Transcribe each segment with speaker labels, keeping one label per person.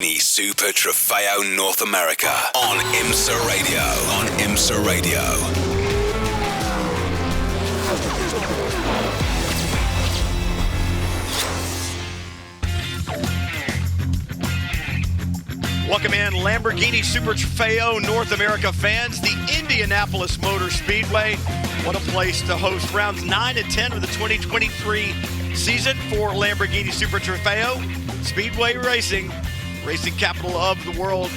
Speaker 1: Super Trofeo North America on IMSA Radio.
Speaker 2: Welcome in, Lamborghini Super Trofeo North America fans, the Indianapolis Motor Speedway. What a place to host rounds 9 and 10 of the 2023 season for Lamborghini Super Trofeo. Speedway racing capital of the world.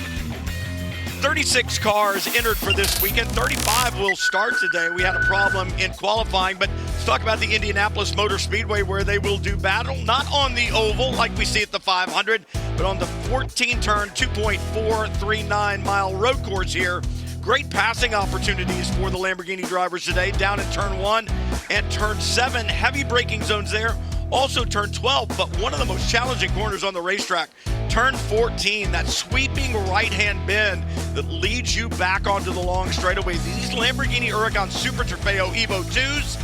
Speaker 2: 36 cars entered for this weekend. 35 will start today. We had a problem in qualifying, but let's talk about the Indianapolis Motor Speedway, where they will do battle, not on the oval like we see at the 500, but on the 14-turn, 2.439-mile road course here. Great passing opportunities for the Lamborghini drivers today, down in turn 1 and turn 7. Heavy braking zones there. Also turn 12, but one of the most challenging corners on the racetrack, turn 14, that sweeping right-hand bend that leads you back onto the long straightaway. These Lamborghini Huracan Super Trofeo Evo 2s,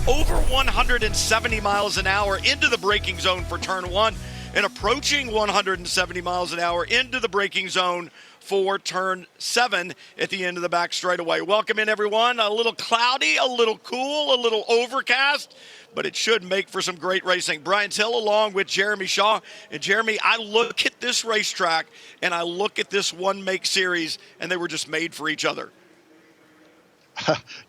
Speaker 2: over 170 miles an hour into the braking zone for turn 1 and approaching 170 miles an hour into the braking zone for turn 7 at the end of the back straightaway. Welcome in, everyone. A little cloudy, a little cool, a little overcast, but it should make for some great racing. Brian Till along with Jeremy Shaw. And Jeremy, I look at this racetrack and I look at this one-make series, and they were just made for each other.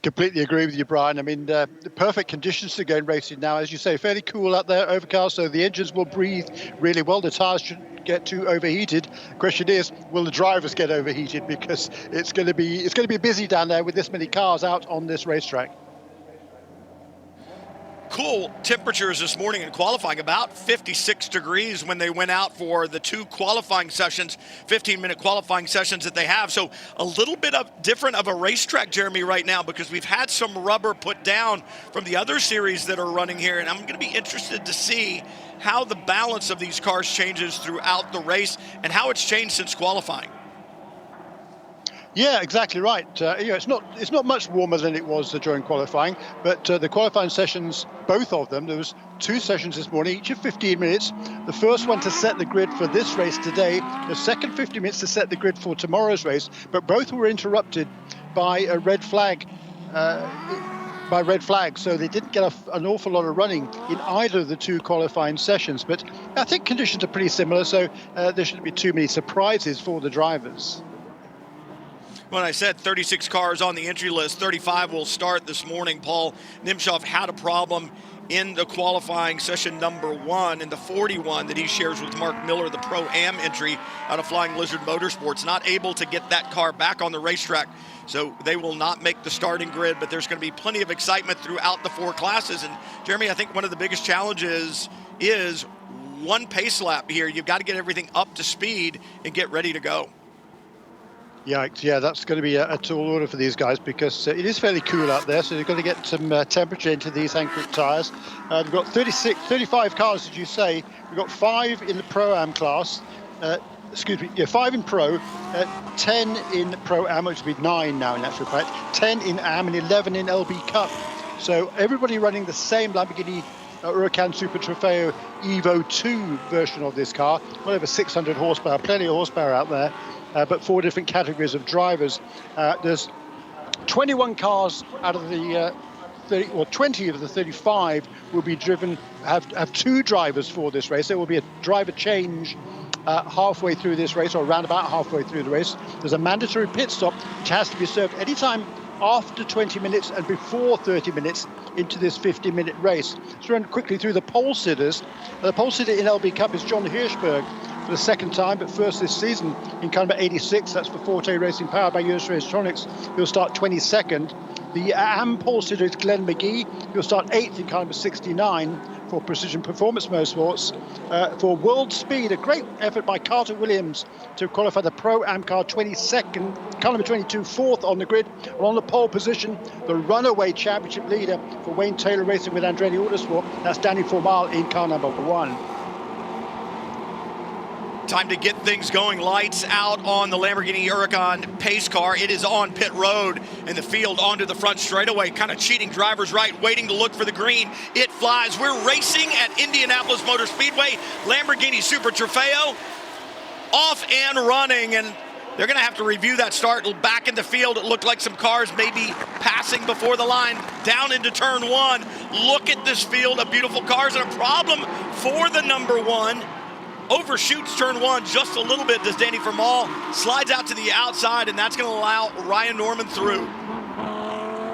Speaker 3: Completely agree with you, Brian. I mean, the perfect conditions to go in racing now. As you say, fairly cool out there, overcast, so the engines will breathe really well. The tires shouldn't get too overheated. The question is, will the drivers get overheated? Because it's going to be busy down there with this many cars out on this racetrack.
Speaker 2: Cool temperatures this morning in qualifying, about 56 degrees when they went out for the 2 qualifying sessions, 15-minute qualifying sessions that they have. So a little bit of different of a racetrack, Jeremy, right now, because we've had some rubber put down from the other series that are running here, and I'm going to be interested to see how the balance of these cars changes throughout the race and how it's changed since qualifying.
Speaker 3: Yeah, exactly right. It's not much warmer than it was during qualifying, but the qualifying sessions, both of them, there was 2 sessions this morning, each of 15 minutes. The first one to set the grid for this race today, the second 50 minutes to set the grid for tomorrow's race, but both were interrupted by a red flag. So they didn't get an awful lot of running in either of the 2 qualifying sessions. But I think conditions are pretty similar, so there shouldn't be too many surprises for the drivers.
Speaker 2: When I said 36 cars on the entry list, 35 will start this morning. Paul Nimshoff had a problem in the qualifying session number 1 in the 41 that he shares with Mark Miller, the Pro-Am entry out of Flying Lizard Motorsports. Not able to get that car back on the racetrack, so they will not make the starting grid, but there's going to be plenty of excitement throughout the 4 classes. And Jeremy, I think one of the biggest challenges is one pace lap here. You've got to get everything up to speed and get ready to go.
Speaker 3: Yeah, that's going to be a tall order for these guys, because it is fairly cool out there, so they've got to get some temperature into these Hankook tyres. We've got 35 cars, as you say. We've got 5 in the Pro-Am class. 5 in Pro, 10 in Pro-Am, which would be 9 now in actual fact, 10 in Am and 11 in LB Cup. So everybody running the same Lamborghini Huracan Super Trofeo Evo 2 version of this car. Well over 600 horsepower, plenty of horsepower out there. But 4 different categories of drivers. There's 21 cars out of the 20 of the 35 will be driven, have 2 drivers for this race. There will be a driver change halfway through this race, or around about halfway through the race. There's a mandatory pit stop, which has to be served anytime after 20 minutes and before 30 minutes into this 50-minute race. Let's run quickly through the pole sitters. The pole sitter in LB Cup is John Hirschberg for the second time, but first this season in car number 86. That's for Forte Racing, powered by US Electronics. He'll start 22nd. The AM pole sitter is Glenn McGee. He'll start 8th in car number 69 for Precision Performance Motorsports. For World Speed, a great effort by Carter Williams to qualify the Pro-Am car 22nd, car number 22, 4th on the grid. And on the pole position, the runaway championship leader for Wayne Taylor Racing with Andretti Autosport. That's Danny Formal in car number 1.
Speaker 2: Time to get things going. Lights out on the Lamborghini Huracan pace car. It is on pit road in the field onto the front straightaway. Kind of cheating drivers right, waiting to look for the green. It flies. We're racing at Indianapolis Motor Speedway. Lamborghini Super Trofeo. off and running, and they're going to have to review that start. Back in the field, it looked like some cars maybe passing before the line, down into turn one. Look at this field of beautiful cars, and a problem for the number one. Overshoots turn one just a little bit, does Danny Formal. Slides out to the outside, and that's going to allow Ryan Norman through.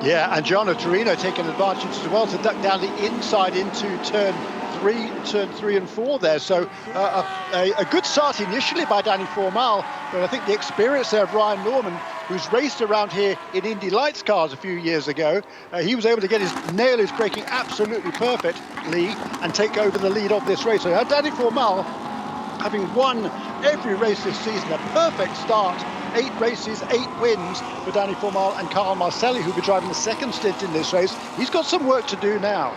Speaker 3: Yeah, and Gianno Torino taking advantage as well to duck down the inside into turn three and four there. So a good start initially by Danny Formal, but I think the experience there of Ryan Norman, who's raced around here in Indy Lights cars a few years ago, he was able to nail his braking absolutely perfectly and take over the lead of this race. So Danny Formal, having won every race this season, a perfect start. 8 races, 8 wins for Danny Formal and Carl Marcelli, who'll be driving the second stint in this race. He's got some work to do now.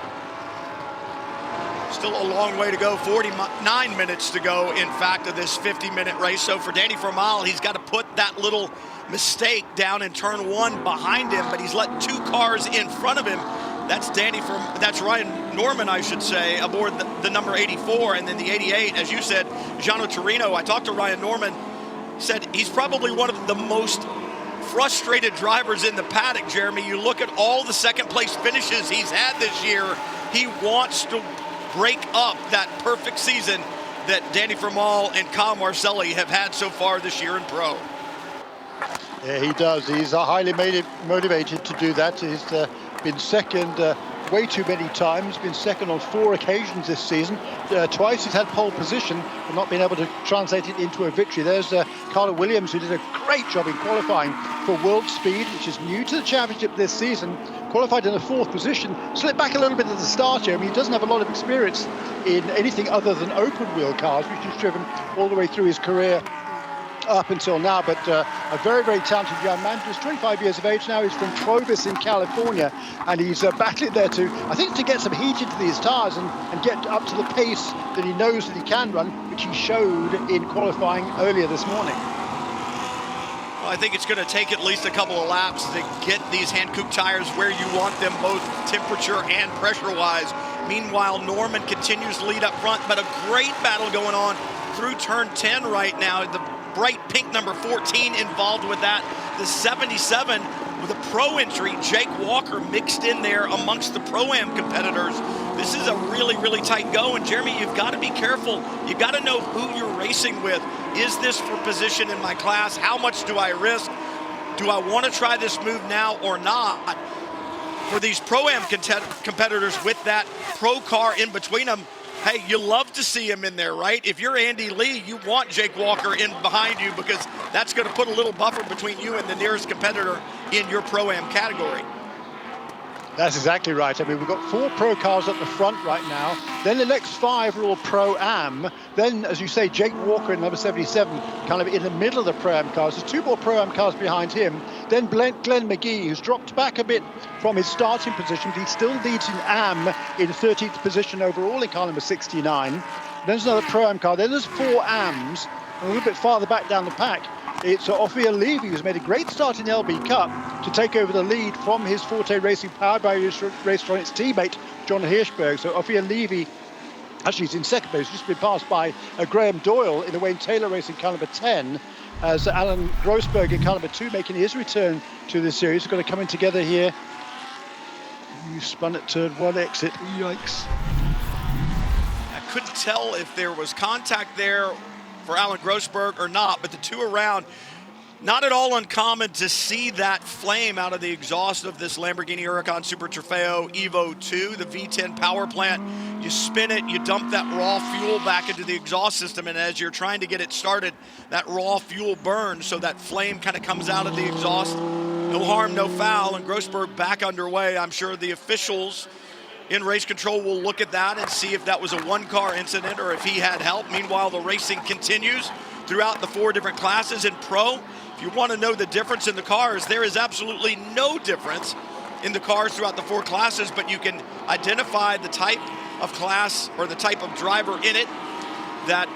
Speaker 2: Still a long way to go, 49 minutes to go, in fact, of this 50-minute race. So for Danny Formal, he's got to put that little mistake down in turn one behind him, but he's let 2 cars in front of him. That's Ryan Norman, I should say, aboard the number 84, and then the 88, as you said, Gianno Torino. I talked to Ryan Norman, said he's probably one of the most frustrated drivers in the paddock, Jeremy. You look at all the second place finishes he's had this year. He wants to break up that perfect season that Danny Formal and Kyle Marcelli have had so far this year in pro.
Speaker 3: Yeah, he does. He's highly motivated to do that. He's been second way too many times, been second on 4 occasions this season. Twice he's had pole position, but not been able to translate it into a victory. There's Carter Williams, who did a great job in qualifying for World Speed, which is new to the championship this season. Qualified in the 4th position, slipped back a little bit at the start here. I mean, he doesn't have a lot of experience in anything other than open wheel cars, which he's driven all the way through his career up until now, but a very, very talented young man, just 25 years of age now. He's from Clovis in California, and he's battling there to get some heat into these tires and get up to the pace that he knows that he can run, which he showed in qualifying earlier this morning.
Speaker 2: Well, I think it's going to take at least a couple of laps to get these Hankook tires where you want them, both temperature and pressure-wise. Meanwhile, Norman continues to lead up front, but a great battle going on through turn 10 right now. The bright pink number 14 involved with that. The 77 with a pro entry, Jake Walker mixed in there amongst the Pro-Am competitors. This is a really, really tight go, and Jeremy, you've got to be careful. You've got to know who you're racing with. Is this for position in my class? How much do I risk? Do I want to try this move now or not? For these Pro-Am competitors with that pro car in between them, hey, you love to see him in there, right? If you're Andy Lee, you want Jake Walker in behind you, because that's going to put a little buffer between you and the nearest competitor in your Pro-Am category.
Speaker 3: That's exactly right. I mean, we've got 4 pro cars at the front right now. Then the next 5 are all Pro-Am. Then, as you say, Jake Walker in number 77, kind of in the middle of the Pro-Am cars. There's 2 more Pro-Am cars behind him. Then Glenn McGee, who's dropped back a bit from his starting position. He still leads in Am in 13th position overall in car number 69. Then there's another Pro-Am car. Then there's 4 Ams. And a little bit farther back down the pack, it's Ophir Levy, who's made a great start in the LB Cup to take over the lead from his Forte Racing, powered by his Racetronics teammate, John Hirschberg. So Ophir Levy, actually, he's in second place, just been passed by Graham Doyle in the Wayne Taylor Racing car number 10, as Alan Grossberg in car number 2 making his return to the series. We're going to come in together here. You spun at turn 1 exit. Yikes.
Speaker 2: I couldn't tell if there was contact there for Alan Grossberg or not, but the 2 around, not at all uncommon to see that flame out of the exhaust of this Lamborghini Huracan Super Trofeo Evo 2, the V10 power plant. You spin it, you dump that raw fuel back into the exhaust system, and as you're trying to get it started, that raw fuel burns, so that flame kind of comes out of the exhaust. No harm, no foul, and Grossberg back underway. I'm sure the officials in race control will look at that and see if that was a 1-car incident or if he had help. Meanwhile, the racing continues throughout the 4 different classes in pro. If you want to know the difference in the cars, there is absolutely no difference in the cars throughout the 4 classes, but you can identify the type of class or the type of driver in it. That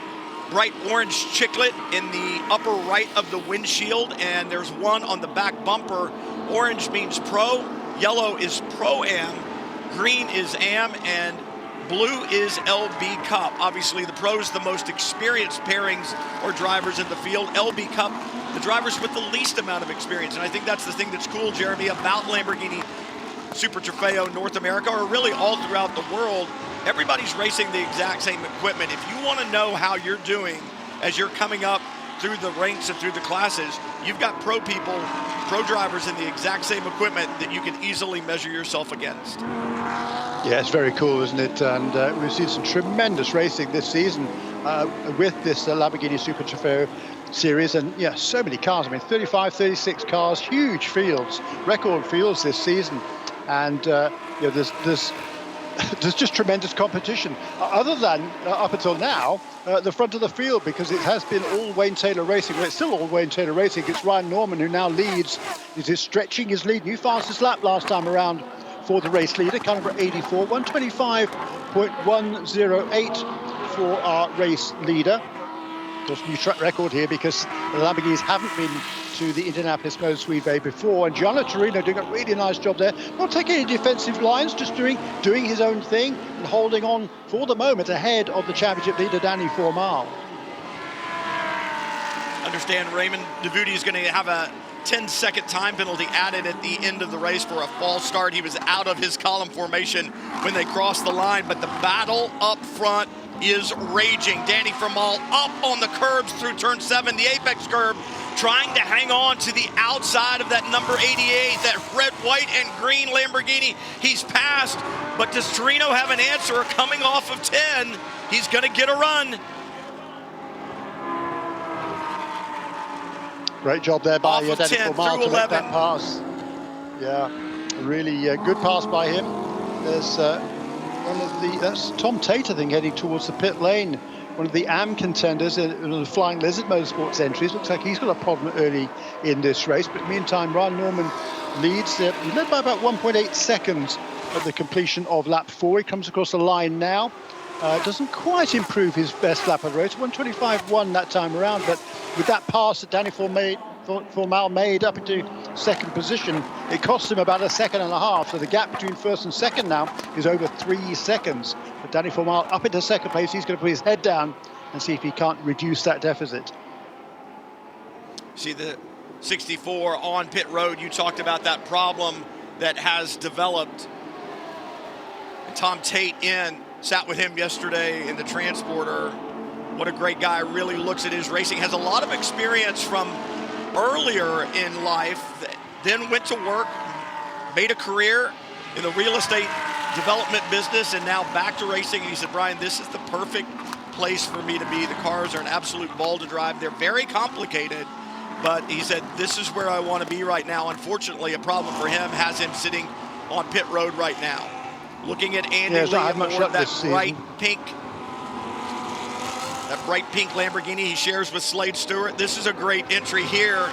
Speaker 2: bright orange chiclet in the upper right of the windshield, and there's one on the back bumper. Orange means pro, yellow is Pro-Am, green is Am, and Blue is LB Cup. Obviously, the pros, the most experienced pairings or drivers in the field. LB Cup, the drivers with the least amount of experience. And I think that's the thing that's cool, Jeremy, about Lamborghini Super Trofeo North America, or really all throughout the world. Everybody's racing the exact same equipment. If you want to know how you're doing as you're coming up through the ranks and through the classes, you've got pro people, pro drivers in the exact same equipment that you can easily measure yourself against.
Speaker 3: Yeah, it's very cool, isn't it? And we've seen some tremendous racing this season with this Lamborghini Super Trofeo series. And yeah, so many cars. I mean, 35, 36 cars, huge fields, record fields this season. And you know, there's just tremendous competition. Other than up until now, the front of the field, because it has been all Wayne Taylor Racing. Well, it's still all Wayne Taylor Racing. It's Ryan Norman who now leads. He's stretching his lead. New fastest lap last time around for the race leader, car number 84, 125.108 for our race leader. Of course, new track record here because the Lamborghinis haven't been to the Indianapolis Motor Speedway before, and Gianna Torino doing a really nice job there, not taking any defensive lines, just doing his own thing and holding on for the moment ahead of the championship leader Danny Formal.
Speaker 2: Understand Raymond DeVudy is going to have a 10-second time penalty added at the end of the race for a false start. He was out of his column formation when they crossed the line, but the battle up front is raging. Danny Formal up on the curbs through turn 7, the apex curb, trying to hang on to the outside of that number 88, that red, white, and green Lamborghini. He's passed, but does Torino have an answer coming off of 10? He's going to get a run.
Speaker 3: Great job there by
Speaker 2: Danny
Speaker 3: Formal to make that pass. Yeah, really good pass by him. There's that's Tom Tate, I think, heading towards the pit lane. One of the AM contenders in the Flying Lizard Motorsports entries. Looks like he's got a problem early in this race. But meantime, Ryan Norman leads. He led by about 1.8 seconds at the completion of lap 4. He comes across the line now. Doesn't quite improve his best lap of the race. 125.1 that time around. But with that pass that Danny Formal made up into second position, it cost him about a second and a half. So the gap between first and second now is over 3 seconds. But Danny Formal up into second place. He's going to put his head down and see if he can't reduce that deficit.
Speaker 2: See the 64 on pit road. You talked about that problem that has developed. Tom Tate sat with him yesterday in the transporter. What a great guy. Really looks at his racing. Has a lot of experience from earlier in life, then went to work, made a career in the real estate development business, and now back to racing. And he said, Brian, this is the perfect place for me to be. The cars are an absolute ball to drive. They're very complicated, but he said, this is where I want to be right now. Unfortunately, a problem for him has him sitting on pit road right now. Looking at Andy Lee aboard that bright pink Lamborghini he shares with Slade Stewart. This is a great entry here.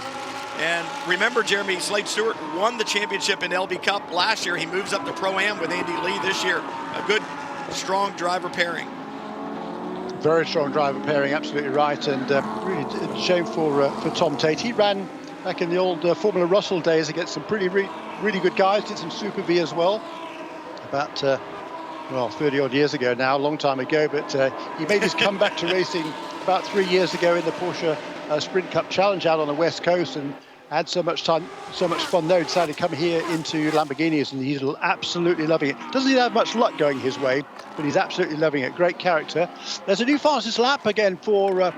Speaker 2: And remember, Jeremy, Slade Stewart won the championship in LB Cup last year. He moves up to Pro-Am with Andy Lee this year. A good, strong driver pairing.
Speaker 3: Very strong driver pairing, absolutely right. And really a shame for Tom Tate. He ran back in the old Formula Russell days against some really good guys. Did some Super V as well. About 30-odd years ago now, a long time ago, but he made his comeback to racing about 3 years ago in the Porsche Sprint Cup Challenge out on the West Coast, and had so much fun there. He decided to come here into Lamborghinis, and he's absolutely loving it. Doesn't have much luck going his way, but he's absolutely loving it. Great character. There's a new fastest lap again for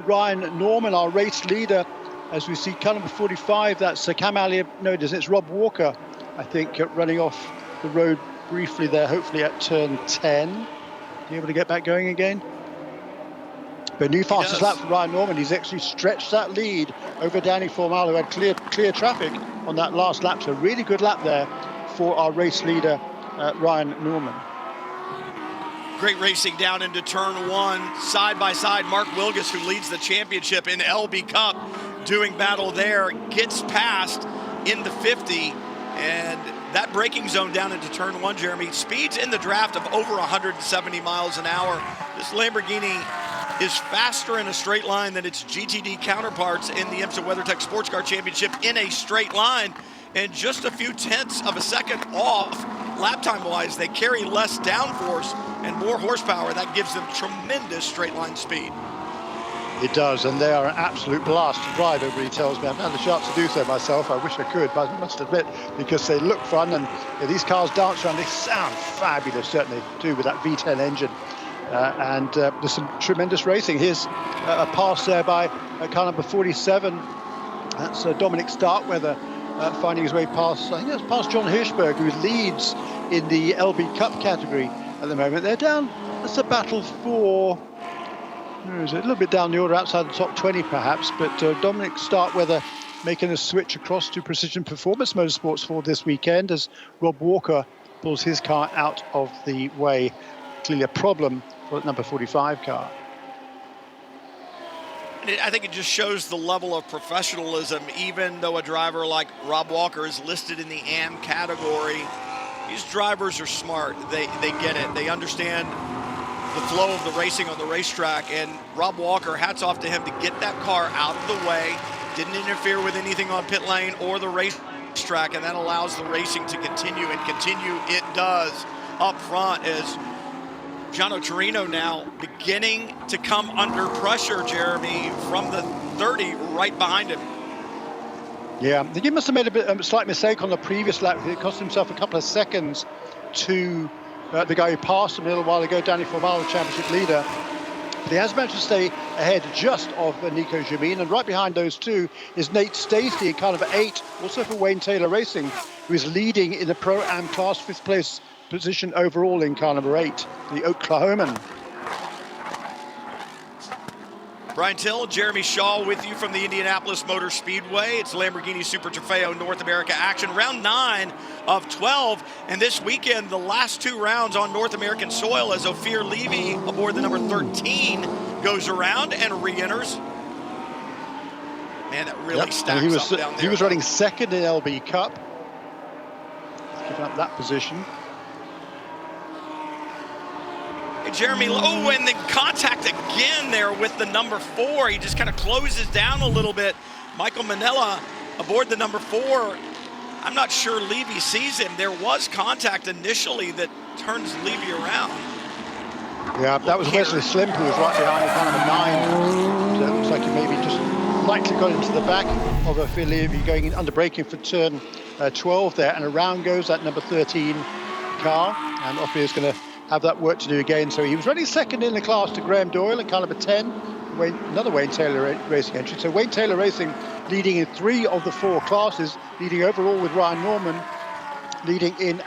Speaker 3: Ryan Norman, our race leader, as we see car number 45. That's it's Rob Walker, I think, running off the road briefly there, hopefully at turn 10. Be able to get back going again. But new fastest lap for Ryan Norman. He's actually stretched that lead over Danny Formal, who had clear traffic on that last lap. So really good lap there for our race leader, Ryan Norman.
Speaker 2: Great racing down into turn 1, side by side. Mark Wilgus, who leads the championship in LB Cup, doing battle there, gets past in the 50, and that braking zone down into turn 1, Jeremy, speeds in the draft of over 170 miles an hour. This Lamborghini is faster in a straight line than its GTD counterparts in the IMSA WeatherTech Sports Car Championship in a straight line, and just a few tenths of a second off lap time wise, they carry less downforce and more horsepower. That gives them tremendous straight line speed.
Speaker 3: It does, and they are an absolute blast to drive, everybody tells me. I've had the chance to do so myself. I wish I could, but I must admit, because they look fun, and these cars dance around, they sound fabulous, certainly do, with that V10 engine. And there's some tremendous racing. Here's a pass there by car number 47. That's Dominic Starkweather finding his way past, I think that's past John Hirschberg, who leads in the LB Cup category at the moment. They're down, it's a battle for, is it a little bit down the order, outside the top 20 perhaps, but Dominic Starkweather making a switch across to Precision Performance Motorsports for this weekend as Rob Walker pulls his car out of the way. Clearly a problem for the number 45 car.
Speaker 2: I think it just shows the level of professionalism, even though a driver like Rob Walker is listed in the AM category. These drivers are smart. They get it. They understand the flow of the racing on the racetrack. And Rob Walker, hats off to him to get that car out of the way, didn't interfere with anything on pit lane or the racetrack, and that allows the racing to continue, and continue it does. Up front is Gianno Torino now beginning to come under pressure, Jeremy, from the 30 right behind him.
Speaker 3: Yeah, he must have made a slight mistake on the previous lap. It cost himself a couple of seconds to the guy who passed him a little while ago, Danny Formale, the championship leader. But he has managed to stay ahead just of Nico Jamin, and right behind those two is Nate Stacey, kind of 8, also for Wayne Taylor Racing, who is leading in the Pro-Am class, 5th place position overall in car number 8, the Oklahoman.
Speaker 2: Brian Till, Jeremy Shaw with you from the Indianapolis Motor Speedway. It's Lamborghini Super Trofeo North America action, round 9 of 12. And this weekend, the last 2 rounds on North American soil as Ophir Levy aboard the number 13 goes around and re-enters. Man, that really stacks up down there.
Speaker 3: He was running second in LB Cup. Giving up that position.
Speaker 2: Jeremy, oh, and then contact again there with the number 4. He just kind of closes down a little bit. Michael Manella aboard the number 4. I'm not sure Levy sees him. There was contact initially that turns Levy around.
Speaker 3: Yeah, that was Wesley Slimp who was right behind car number 9. So it looks like he maybe just lightly got into the back of a Phil Levy going in under braking for turn 12 there. And around goes that number 13 car. And Ophir is going to have that work to do again. So he was running second in the class to Graham Doyle in car number 10, another Wayne Taylor Racing entry. So Wayne Taylor Racing leading in 3 of the 4 classes, leading overall with Ryan Norman, leading in in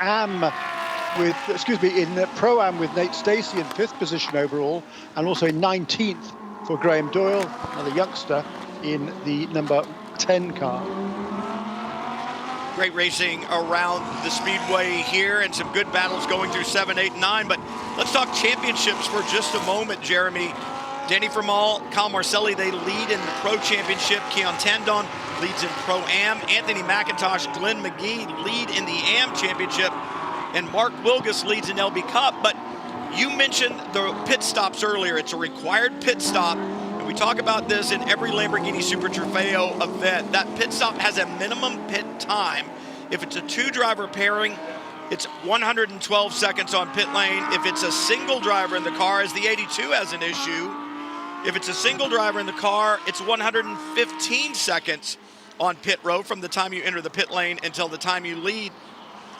Speaker 3: Pro-Am with Nate Stacey in 5th position overall, and also in 19th for Graham Doyle, another youngster, in the number 10 car.
Speaker 2: Great racing around the Speedway here, and some good battles going through 7, 8, 9. But let's talk championships for just a moment, Jeremy. Danny Formal, Kyle Marcelli, they lead in the Pro Championship. Keon Tandon leads in Pro-Am. Anthony McIntosh, Glenn McGee lead in the AM Championship. And Mark Wilgus leads in LB Cup. But you mentioned the pit stops earlier. It's a required pit stop. We talk about this in every Lamborghini Super Trofeo event. That pit stop has a minimum pit time. If it's a 2-driver pairing, it's 112 seconds on pit lane. If it's a single driver in the car, as the 82 has an issue, if it's a single driver in the car, it's 115 seconds on pit road from the time you enter the pit lane until the time you lead.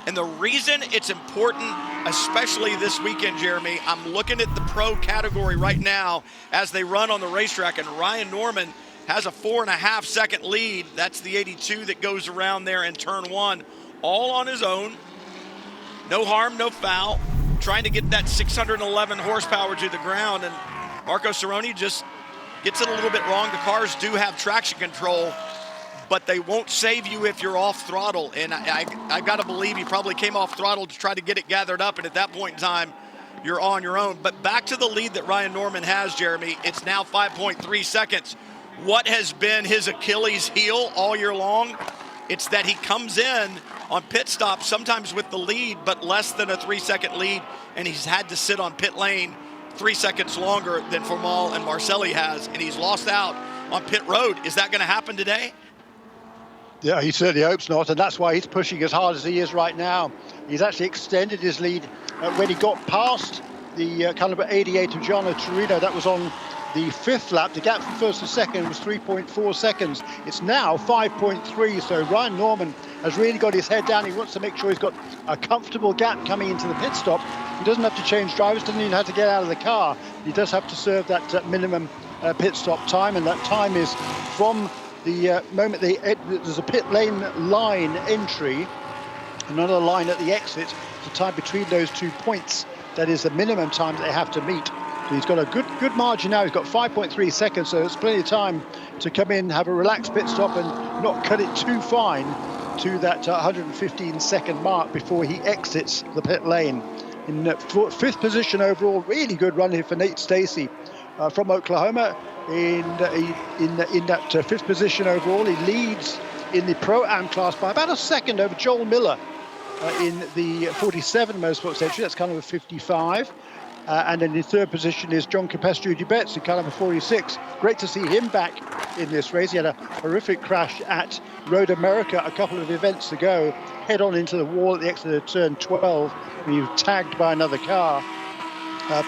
Speaker 2: And the reason it's important, especially this weekend, Jeremy, I'm looking at the pro category right now as they run on the racetrack, and Ryan Norman has a 4.5 second lead. That's the 82 that goes around there in turn 1, all on his own. No harm, no foul, trying to get that 611 horsepower to the ground. And Marco Cerrone just gets it a little bit wrong. The cars do have traction control, but they won't save you if you're off throttle. And I got to believe he probably came off throttle to try to get it gathered up, and at that point in time, you're on your own. But back to the lead that Ryan Norman has, Jeremy, it's now 5.3 seconds. What has been his Achilles heel all year long? It's that he comes in on pit stops, sometimes with the lead, but less than a 3-second lead, and he's had to sit on pit lane 3 seconds longer than Formal and Marcelli has, and he's lost out on pit road. Is that going to happen today?
Speaker 3: Yeah, he certainly hopes not, and that's why he's pushing as hard as he is right now. He's actually extended his lead when he got past the caliber 88 of Gianna Torino. That was on the 5th lap. The gap from first to second was 3.4 seconds. It's now 5.3, so Ryan Norman has really got his head down. He wants to make sure he's got a comfortable gap coming into the pit stop. He doesn't have to change drivers, doesn't even have to get out of the car. He does have to serve that minimum pit stop time, and that time is from the moment there's a pit lane line entry, another line at the exit, the time between those 2 points. That is the minimum time that they have to meet. So he's got a good margin now. He's got 5.3 seconds, so it's plenty of time to come in, have a relaxed pit stop, and not cut it too fine to that 115-second mark before he exits the pit lane. In 5th position overall, really good run here for Nate Stacey from Oklahoma. In that 5th position overall, he leads in the Pro-Am class by about a second over Joel Miller in the 47 motorsports entry. That's kind of a 55. And then in 3rd position is John Capestro Dubetz in caliber 46. Great to see him back in this race. He had a horrific crash at Road America a couple of events ago, head on into the wall at the exit of turn 12 when he was tagged by another car.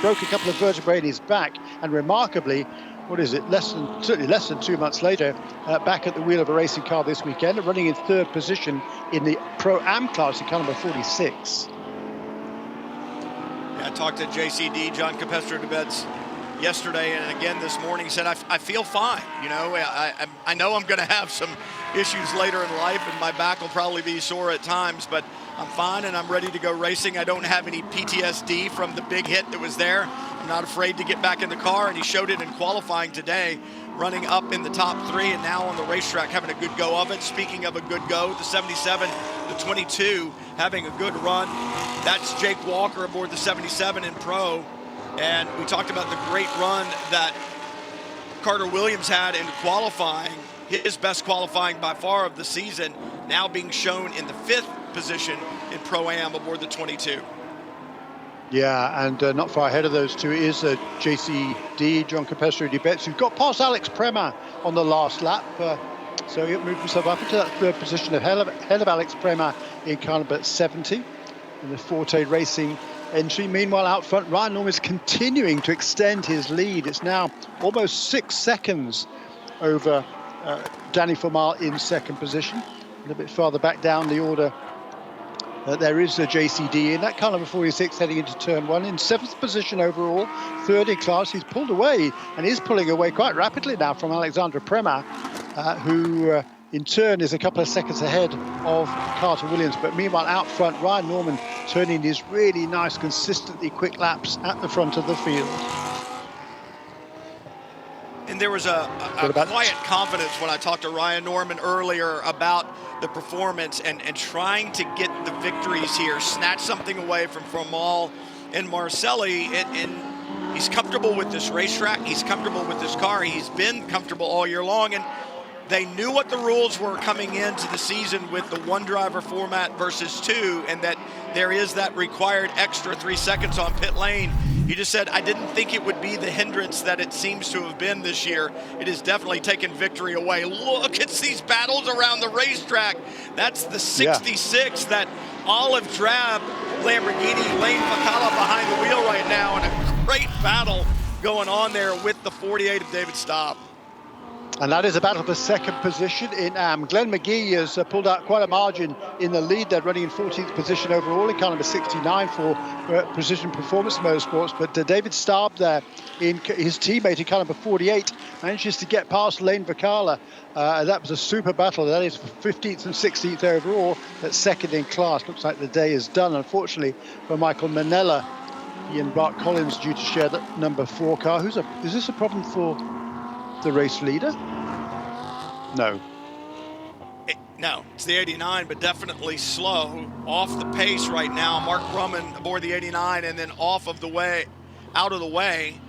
Speaker 3: Broke a couple of vertebrae in his back, and remarkably, certainly less than 2 months later, back at the wheel of a racing car this weekend, running in 3rd position in the Pro-Am class in caliber 46.
Speaker 2: I talked to JCD, John Capestro Dubetz, yesterday and again this morning. He said, I feel fine. You know, I know I'm going to have some issues later in life, and my back will probably be sore at times, but I'm fine and I'm ready to go racing. I don't have any PTSD from the big hit that was there. I'm not afraid to get back in the car, and he showed it in qualifying today, running up in the top 3 and now on the racetrack having a good go of it. Speaking of a good go, the 77, the 22 having a good run. That's Jake Walker aboard the 77 in Pro. And we talked about the great run that Carter Williams had in qualifying, his best qualifying by far of the season, now being shown in the 5th position in Pro-Am aboard the 22.
Speaker 3: Yeah, and not far ahead of those two is JCD, John Capestro Dubetz, who got past Alex Prema on the last lap. So he moved himself up into that 3rd position ahead of Alex Prema in caliber 70 in the Forte Racing entry. Meanwhile, out front, Ryan Norman is continuing to extend his lead. It's now almost 6 seconds over Danny Formal in 2nd position. A little bit farther back down the order, there is a JCD in that caliber 46 heading into turn 1 in 7th position overall, 3rd in class. He's pulled away and is pulling away quite rapidly now from Alexandra Prema, who in turn is a couple of seconds ahead of Carter Williams. But meanwhile, out front, Ryan Norman turning his really nice, consistently quick laps at the front of the field.
Speaker 2: And there was a quiet confidence when I talked to Ryan Norman earlier about the performance and trying to get the victories here, snatch something away from Formal and Marcelli. And he's comfortable with this racetrack. He's comfortable with this car. He's been comfortable all year long. And they knew what the rules were coming into the season with the 1-driver format versus 2, and that there is that required extra 3 seconds on pit lane. He just said, I didn't think it would be the hindrance that it seems to have been this year. It has definitely taken victory away. Look at these battles around the racetrack. That's the 66, that olive drab Lamborghini, Lane Facala behind the wheel right now, and a great battle going on there with the 48 of David Staub.
Speaker 3: And that is a battle for 2nd position in Am. Glenn McGee has pulled out quite a margin in the lead. They're running in 14th position overall in caliber 69 for Precision Performance Motorsports. But David Staub there, in his teammate in caliber 48, manages to get past Lane Vicala. That was a super battle. That is for 15th and 16th overall. That's 2nd in class. Looks like the day is done, unfortunately, for Michael Manella. He and Bart Collins due to share that number 4 car. Is this a problem for the race leader? No.
Speaker 2: No, it's the 89, but definitely slow. Off the pace right now. Mark Brumman aboard the 89 and then out of the way.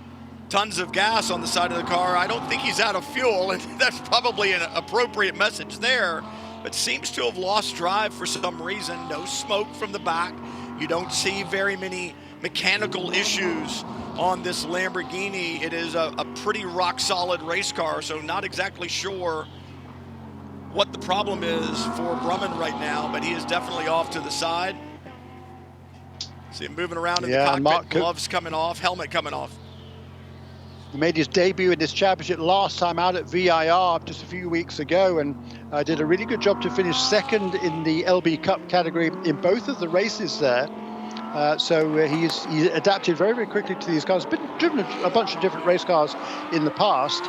Speaker 2: Tons of gas on the side of the car. I don't think he's out of fuel, and that's probably an appropriate message there, but seems to have lost drive for some reason. No smoke from the back. You don't see very many mechanical issues on this Lamborghini. It is a pretty rock solid race car, so not exactly sure what the problem is for Brumman right now, but he is definitely off to the side. See him moving around in the cockpit, gloves coming off, helmet coming off.
Speaker 3: He made his debut in this championship last time out at VIR just a few weeks ago, and did a really good job to finish second in the LB Cup category in both of the races there. So he's adapted very, very quickly to these cars. Been driven a bunch of different race cars in the past,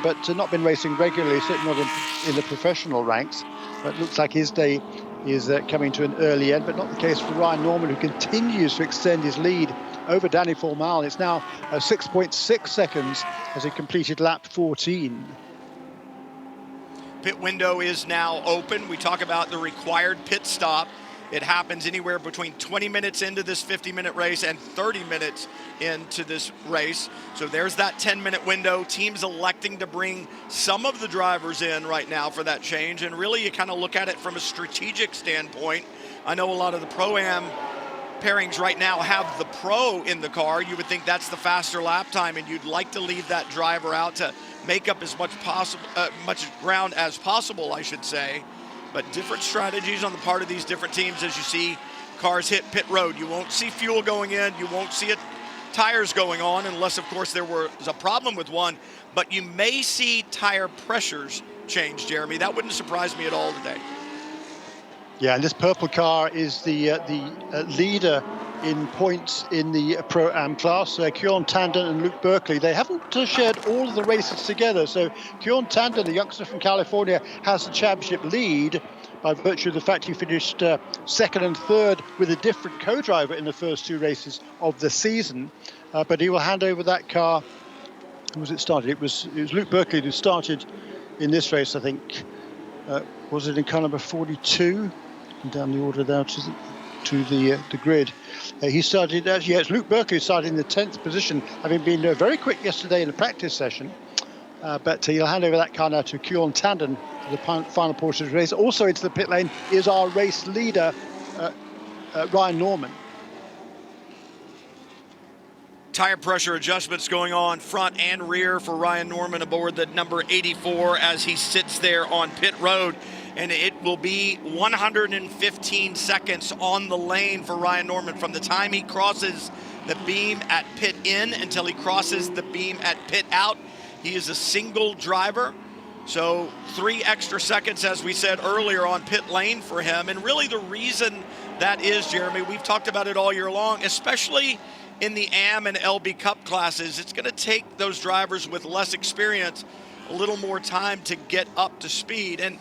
Speaker 3: but not been racing regularly, certainly not in the professional ranks. But it looks like his day is coming to an early end, but not the case for Ryan Norman, who continues to extend his lead over Danny Formal. It's now 6.6 seconds as he completed lap 14.
Speaker 2: Pit window is now open. We talk about the required pit stop. It happens anywhere between 20 minutes into this 50-minute race and 30 minutes into this race. So there's that 10-minute window. Teams electing to bring some of the drivers in right now for that change. And really, you kind of look at it from a strategic standpoint. I know a lot of the Pro-Am pairings right now have the Pro in the car. You would think that's the faster lap time, and you'd like to leave that driver out to make up as much ground as possible, I should say. But different strategies on the part of these different teams as you see cars hit pit road. You won't see fuel going in. You won't see tires going on unless, of course, there was a problem with one. But you may see tire pressures change, Jeremy. That wouldn't surprise me at all today.
Speaker 3: Yeah, and this purple car is the leader in points in the Pro-Am class. Kjorn Tanden and Luke Berkeley, they haven't shared all of the races together. So Kjorn Tanden, the youngster from California, has the championship lead by virtue of the fact he finished second and third with a different co-driver in the first two races of the season. But he will hand over that car. Who was it started? It was Luke Berkeley who started in this race, I think. Was it in car number 42? Down the order now to the grid. He started, it's Luke Berkeley started in the 10th position, having been very quick yesterday in the practice session. But he'll hand over that car now to Kjorn Tanden for the final portion of the race. Also into the pit lane is our race leader, Ryan Norman.
Speaker 2: Tire pressure adjustments going on front and rear for Ryan Norman aboard the number 84 as he sits there on pit road. And it will be 115 seconds on the lane for Ryan Norman from the time he crosses the beam at pit in until he crosses the beam at pit out. He is a single driver, so 3 extra seconds, as we said earlier, on pit lane for him. And really the reason that is, Jeremy, we've talked about it all year long, especially in the AM and LB Cup classes. It's going to take those drivers with less experience a little more time to get up to speed. And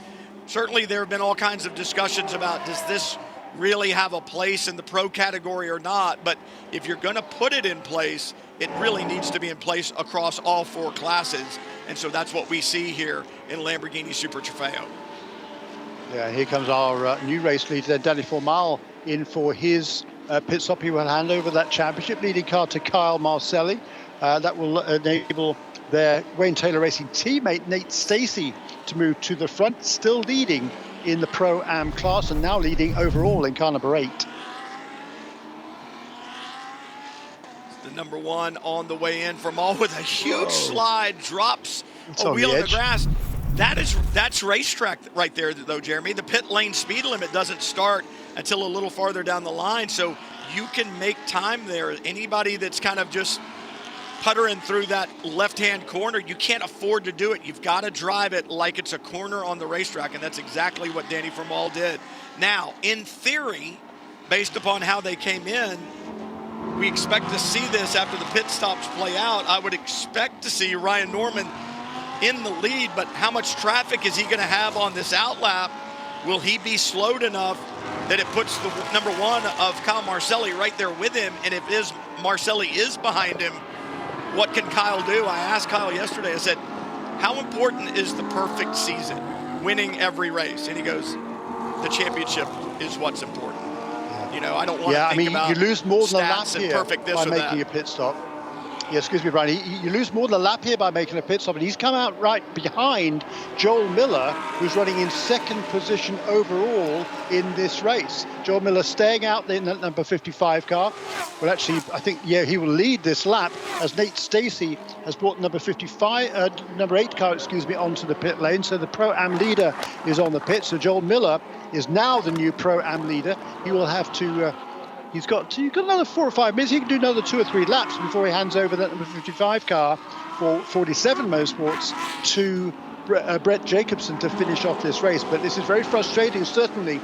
Speaker 2: certainly there have been all kinds of discussions about, does this really have a place in the pro category or not? But if you're going to put it in place, it really needs to be in place across all 4 classes. And so that's what we see here in Lamborghini Super Trofeo.
Speaker 3: Yeah, here comes our new race leader, Danny Formal, in for his pit stop. He will hand over that championship leading car to Kyle Marcelli. That will enable their Wayne Taylor Racing teammate Nate Stacey to move to the front, still leading in the Pro-Am class and now leading overall in car number 8.
Speaker 2: The number 1 on the way in from all with a huge slide, drops a wheel in the grass. That's racetrack right there, though, Jeremy. The pit lane speed limit doesn't start until a little farther down the line, so you can make time there. Anybody that's kind of just puttering through that left-hand corner, you can't afford to do it. You've got to drive it like it's a corner on the racetrack, and that's exactly what Danny Formal did. Now, in theory, based upon how they came in, we expect to see this after the pit stops play out. I would expect to see Ryan Norman in the lead, but how much traffic is he going to have on this outlap? Will he be slowed enough that it puts the number 1 of Kyle Marcelli right there with him? And if Marcelli is behind him, what can Kyle do? I asked Kyle yesterday, I said, how important is the perfect season, winning every race? And he goes, the championship is what's important. You know, I don't want to think about
Speaker 3: you lose more than a lap here
Speaker 2: perfect this
Speaker 3: by
Speaker 2: or
Speaker 3: making
Speaker 2: that.
Speaker 3: a pit stop. Yeah, excuse me, Brian. You lose more than a lap here by making a pit stop, and he's come out right behind Joel Miller, who's running in second position overall in this race. Joel Miller staying out in that number 55 car. Well, actually, I think, yeah, he will lead this lap as Nate Stacey has brought number 8 car, onto the pit lane. So the Pro-Am leader is on the pit. So Joel Miller is now the new Pro-Am leader. He will have to... He's got another 4 or 5 minutes. He can do another 2 or 3 laps before he hands over that number 55 car for 47 Motorsports to Brett Jacobson to finish off this race. But this is very frustrating, certainly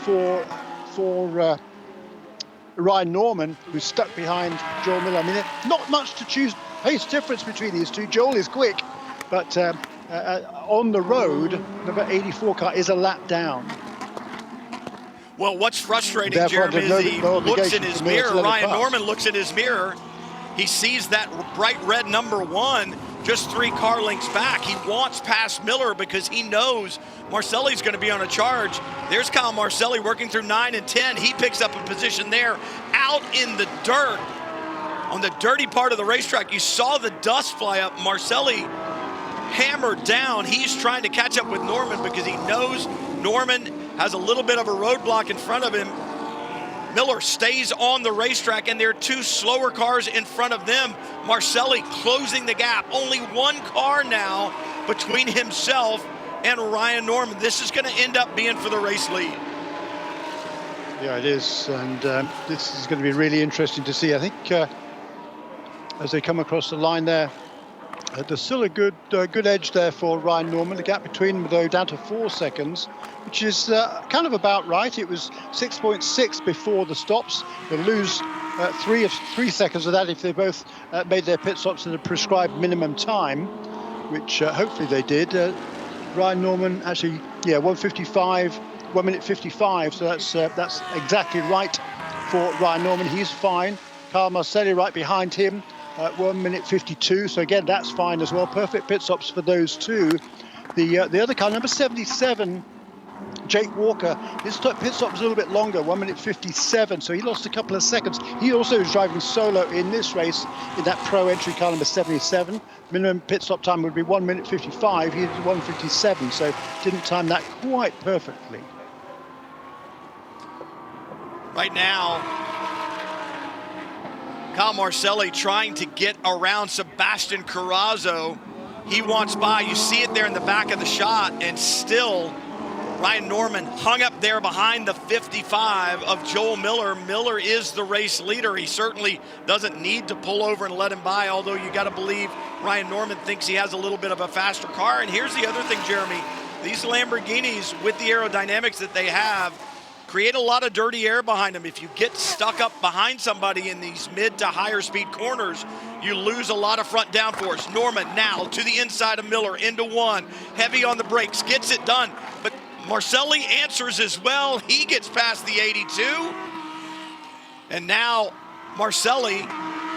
Speaker 3: for Ryan Norman, who's stuck behind Joel Miller. I mean, not much to choose pace difference between these two. Joel is quick, but on the road, number 84 car is a lap down.
Speaker 2: Well, what's frustrating, Jeremy, is he looks in his mirror. Ryan Norman looks in his mirror. He sees that bright red number 1 just 3 car lengths back. He wants past Miller because he knows Marcelli's going to be on a charge. There's Kyle Marcelli working through 9 and 10. He picks up a position there out in the dirt on the dirty part of the racetrack. You saw the dust fly up. Marcelli hammered down. He's trying to catch up with Norman because he knows Norman has a little bit of a roadblock in front of him. Miller stays on the racetrack, and there are 2 slower cars in front of them. Marcelli closing the gap. Only 1 car now between himself and Ryan Norman. This is going to end up being for the race lead.
Speaker 3: Yeah, it is, and this is going to be really interesting to see. I think as they come across the line there, there's still a good edge there for Ryan Norman. The gap between them, though, down to 4 seconds, which is kind of about right. It was 6.6 before the stops. They'll lose 3 seconds of that if they both made their pit stops at a prescribed minimum time, which hopefully they did. Ryan Norman actually, 1 minute 55. So that's exactly right for Ryan Norman. He's fine. Kyle Marcelli right behind him. 1 minute 52, so again that's fine as well. Perfect pit stops for those two. The other car, number 77, Jake Walker, his pit stop was a little bit longer, 1 minute 57, so he lost a couple of seconds. He also is driving solo in this race in that pro entry car number 77. Minimum pit stop time would be 1 minute 55. He did 1:57, so didn't time that quite perfectly.
Speaker 2: Right now, Kyle Marcelli trying to get around Sebastian Carrazzo. He wants by. You see it there in the back of the shot, and still Ryan Norman hung up there behind the 55 of Joel Miller. Miller is the race leader. He certainly doesn't need to pull over and let him by, although you got to believe Ryan Norman thinks he has a little bit of a faster car. And here's the other thing, Jeremy. These Lamborghinis, with the aerodynamics that they have, create a lot of dirty air behind them. If you get stuck up behind somebody in these mid to higher speed corners, you lose a lot of front downforce. Norman now to the inside of Miller into 1, heavy on the brakes, gets it done. But Marcelli answers as well. He gets past the 82. And now Marcelli,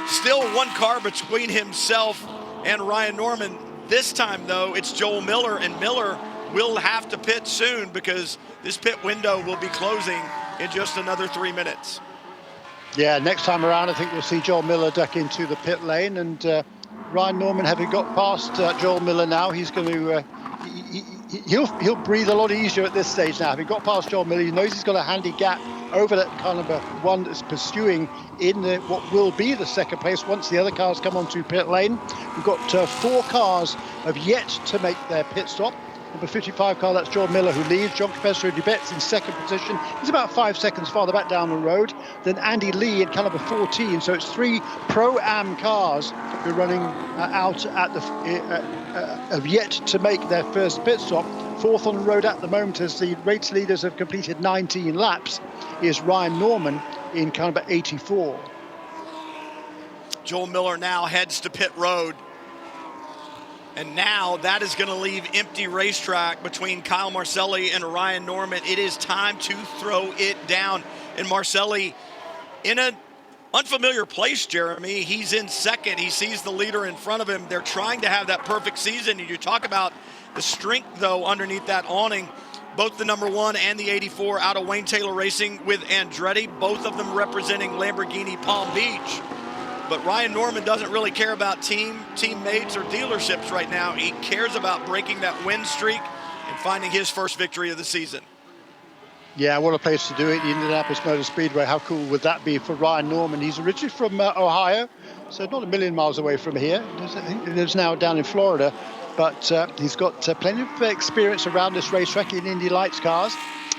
Speaker 2: still 1 car between himself and Ryan Norman. This time, though, it's Joel Miller, and Miller will have to pit soon because this pit window will be closing in just another 3 minutes.
Speaker 3: Yeah, next time around, I think we'll see Joel Miller duck into the pit lane, and Ryan Norman, having got past Joel Miller now, he's going to he'll breathe a lot easier at this stage now. Having got past Joel Miller, he knows he's got a handy gap over that car number 1 that's pursuing in what will be the second place once the other cars come onto pit lane. We've got 4 cars have yet to make their pit stop. Number 55 car, that's Joel Miller, who leads. John Capestro Dubet's in second position. He's about 5 seconds farther back down the road than Andy Lee in car number 14. So it's 3 Pro-Am cars that are running out at the have yet to make their first pit stop. 4th on the road at the moment, as the race leaders have completed 19 laps, is Ryan Norman in car number 84.
Speaker 2: Joel Miller now heads to pit road. And now that is going to leave empty racetrack between Kyle Marcelli and Ryan Norman. It is time to throw it down. And Marcelli in an unfamiliar place, Jeremy. He's in second. He sees the leader in front of him. They're trying to have that perfect season. You talk about the strength, though, underneath that awning. Both the number 1 and the 84 out of Wayne Taylor Racing with Andretti, both of them representing Lamborghini Palm Beach. But Ryan Norman doesn't really care about teammates or dealerships right now. He cares about breaking that win streak and finding his first victory of the season.
Speaker 3: Yeah, what a place to do it, the Indianapolis Motor Speedway. How cool would that be for Ryan Norman? He's originally from Ohio, so not a million miles away from here. I think he lives now down in Florida, but he's got plenty of experience around this racetrack in Indy Lights cars,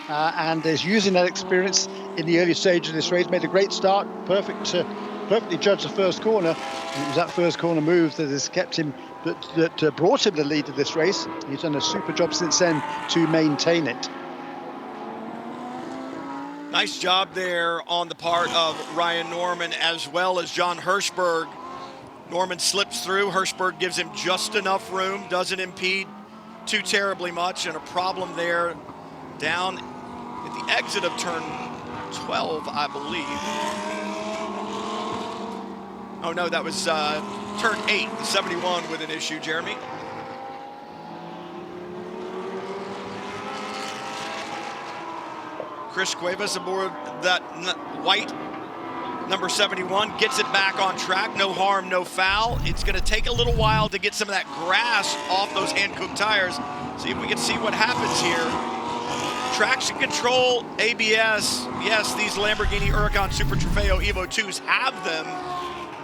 Speaker 3: and is using that experience in the early stage of this race. Made a great start, perfectly judged the first corner. And it was that first corner move that has kept him, that brought him the lead of this race. He's done a super job since then to maintain it.
Speaker 2: Nice job there on the part of Ryan Norman as well as John Hirschberg. Norman slips through. Hirschberg gives him just enough room, doesn't impede too terribly much, and a problem there down at the exit of turn 12, I believe. Oh no, that was turn 8, the 71 with an issue, Jeremy. Chris Cuevas aboard that white number 71, gets it back on track. No harm, no foul. It's going to take a little while to get some of that grass off those hand-cooked tires. See if we can see what happens here. Traction control, ABS. Yes, these Lamborghini Huracan Super Trofeo Evo 2s have them,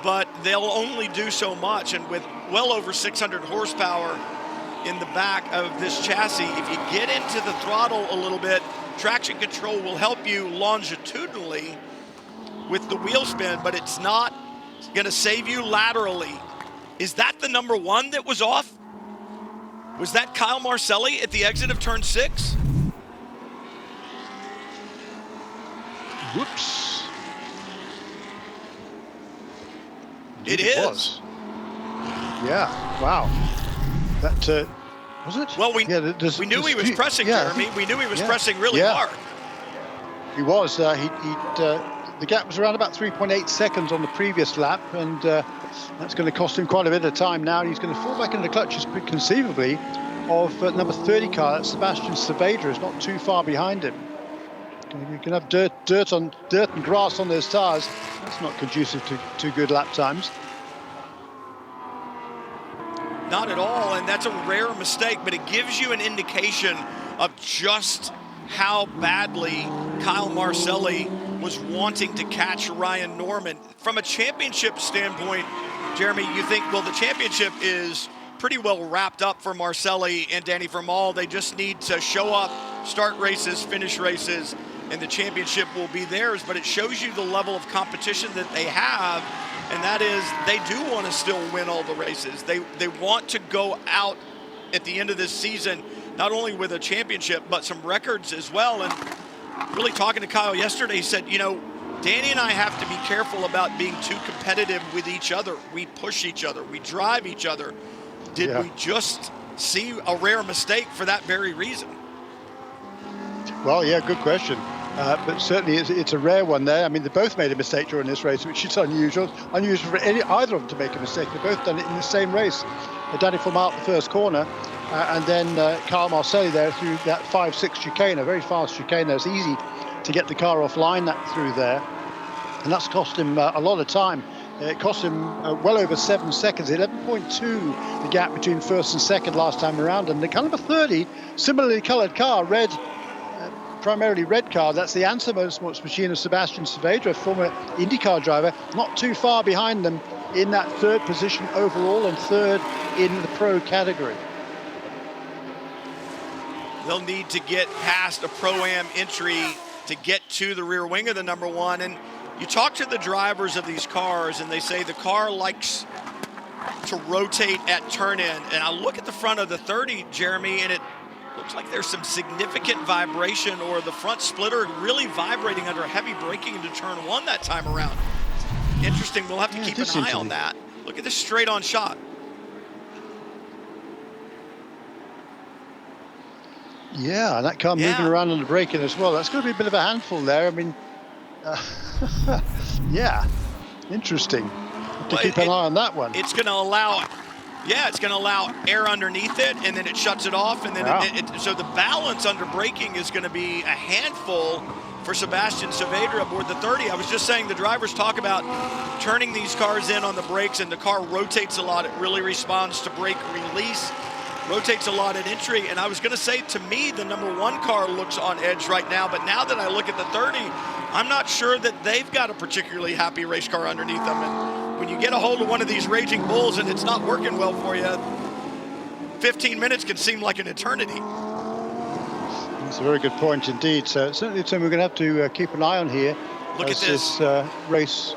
Speaker 2: but they'll only do so much. And with well over 600 horsepower in the back of this chassis, if you get into the throttle a little bit, traction control will help you longitudinally with the wheel spin, but it's not going to save you laterally. Is that the number 1 that was off? Was that Kyle Marcelli at the exit of turn 6?
Speaker 3: Whoops.
Speaker 2: It is.
Speaker 3: Yeah, wow. That, was it?
Speaker 2: Well, we knew he was pressing, Jeremy. We knew he was pressing really hard.
Speaker 3: He was. The gap was around about 3.8 seconds on the previous lap, and that's going to cost him quite a bit of time now. And he's going to fall back into the clutches conceivably of number 30 car. That's Sebastian Saavedra. Is not too far behind him. You can have dirt and grass on those tires. That's not conducive to good lap times.
Speaker 2: Not at all, and that's a rare mistake, but it gives you an indication of just how badly Kyle Marcelli was wanting to catch Ryan Norman. From a championship standpoint, Jeremy, you think, well, the championship is pretty well wrapped up for Marcelli and Danny Vermael. They just need to show up, start races, finish races, and the championship will be theirs. But it shows you the level of competition that they have, and that is they do want to still win all the races. They want to go out at the end of this season not only with a championship but some records as well. And really talking to Kyle yesterday, he said, you know, Danny and I have to be careful about being too competitive with each other. We push each other, we drive each other. Did we just see a rare mistake for that very reason?
Speaker 3: Well, yeah, good question. But certainly it's a rare one there. I mean, they both made a mistake during this race, which is unusual. Unusual for either of them to make a mistake. They've both done it in the same race. Danny Vermael out the first corner, and then Kyle Marcelli there through that 5-6 chicane, a very fast chicane there. It's easy to get the car offline through there, and that's cost him a lot of time. It cost him well over 7 seconds, 11.2 the gap between first and second last time around. And the car number 30, similarly coloured car, red, primarily red car, that's the IMSA Motorsports machine of Sebastian Saavedra, former IndyCar driver, not too far behind them in that third position overall and third in the pro category.
Speaker 2: They'll need to get past a Pro-Am entry to get to the rear wing of the number 1. And you talk to the drivers of these cars and they say the car likes to rotate at turn in. And I look at the front of the 30, Jeremy, and it looks like there's some significant vibration, or the front splitter really vibrating under heavy braking into turn 1 that time around. Interesting. We'll have to keep an eye on that. Look at this straight on shot.
Speaker 3: Yeah, and that car moving around on the braking as well. That's going to be a bit of a handful there. I mean, yeah, interesting. Have to keep an eye on that one.
Speaker 2: It's going to allow Yeah, it's going to allow air underneath it, and then it shuts it off, and then so the balance under braking is going to be a handful for Sebastian Saavedra aboard the 30. I was just saying the drivers talk about turning these cars in on the brakes, and the car rotates a lot. It really responds to brake release, rotates a lot at entry, and I was going to say, to me, the #1 car looks on edge right now, but now that I look at the 30, I'm not sure that they've got a particularly happy race car underneath them. And when you get a hold of one of these raging bulls and it's not working well for you, 15 minutes can seem like an eternity.
Speaker 3: That's a very good point indeed. So certainly something we're going to have to keep an eye on here.
Speaker 2: Look at this.
Speaker 3: Race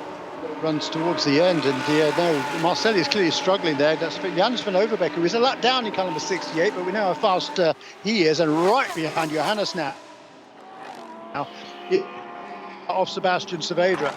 Speaker 3: runs towards the end, and Marcelli is clearly struggling there. That's Johannes van Overbeek, who is a lap down in car number 68, but we know how fast he is, and right behind Johannes now. Of Sebastian Saavedra.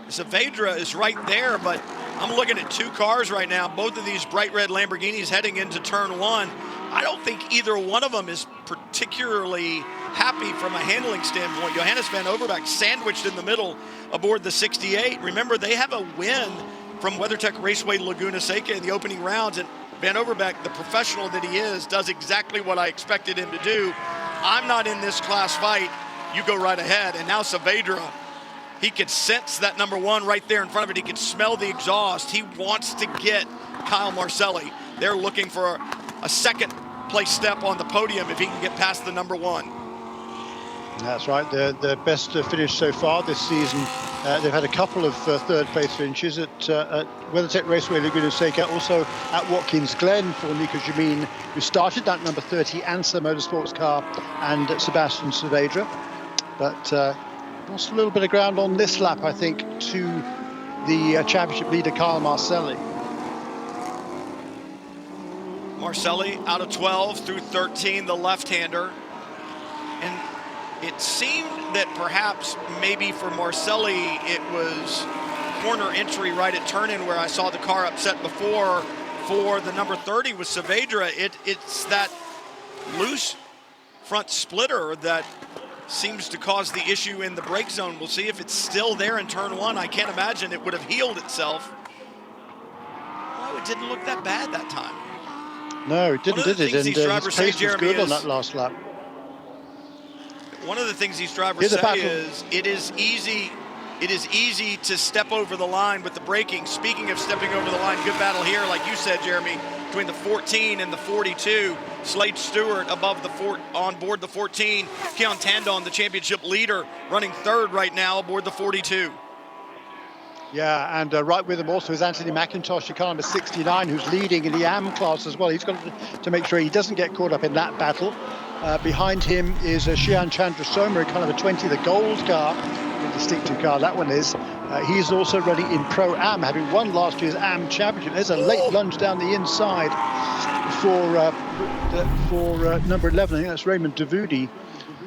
Speaker 2: Saavedra is right there, but I'm looking at two cars right now, both of these bright red Lamborghinis heading into turn 1. I don't think either one of them is particularly happy from a handling standpoint. Johannes van Overbeek sandwiched in the middle aboard the 68. Remember, they have a win from WeatherTech Raceway Laguna Seca in the opening rounds, and Van Overbeek, the professional that he is, does exactly what I expected him to do. I'm not in this class fight. You go right ahead. And now Saavedra, he could sense that #1 right there in front of it. He could smell the exhaust. He wants to get Kyle Marcelli. They're looking for a second place step on the podium if he can get past the #1.
Speaker 3: That's right. The best finish so far this season. They've had a couple of third place finishes at WeatherTech Raceway Laguna Seca, also at Watkins Glen for Nico Jamin, who started that number 30 ANSA Motorsports car, and Sebastian Saavedra. But lost a little bit of ground on this lap, I think, to the championship leader, Kyle Marcelli.
Speaker 2: Marcelli out of 12 through 13, the left-hander. And it seemed that perhaps maybe for Marcelli it was corner entry right at turn-in where I saw the car upset before. For the number 30 with Saavedra, it's that loose front splitter that seems to cause the issue in the brake zone. We'll see if it's still there in turn 1. I can't imagine it would have healed itself. Well, it didn't look that bad that time.
Speaker 3: No, it didn't, did it? And his pace was good on that last lap.
Speaker 2: One of the things these drivers say is it is easy to step over the line with the braking. Speaking of stepping over the line, good battle here, like you said, Jeremy, between the 14 and the 42. Slade Stewart on board the 14. Keon Tandon, the championship leader, running third right now aboard the 42.
Speaker 3: Yeah, and right with him also is Anthony McIntosh, car number 69, who's leading in the AM class as well. He's got to make sure he doesn't get caught up in that battle. Behind him is Shihan Chandrasoma, car number 20, the gold car, the distinctive car that one is. He's also running in Pro-Am, having won last year's AM Championship. There's a late lunge down the inside for number 11. I think that's Raymond Davudi,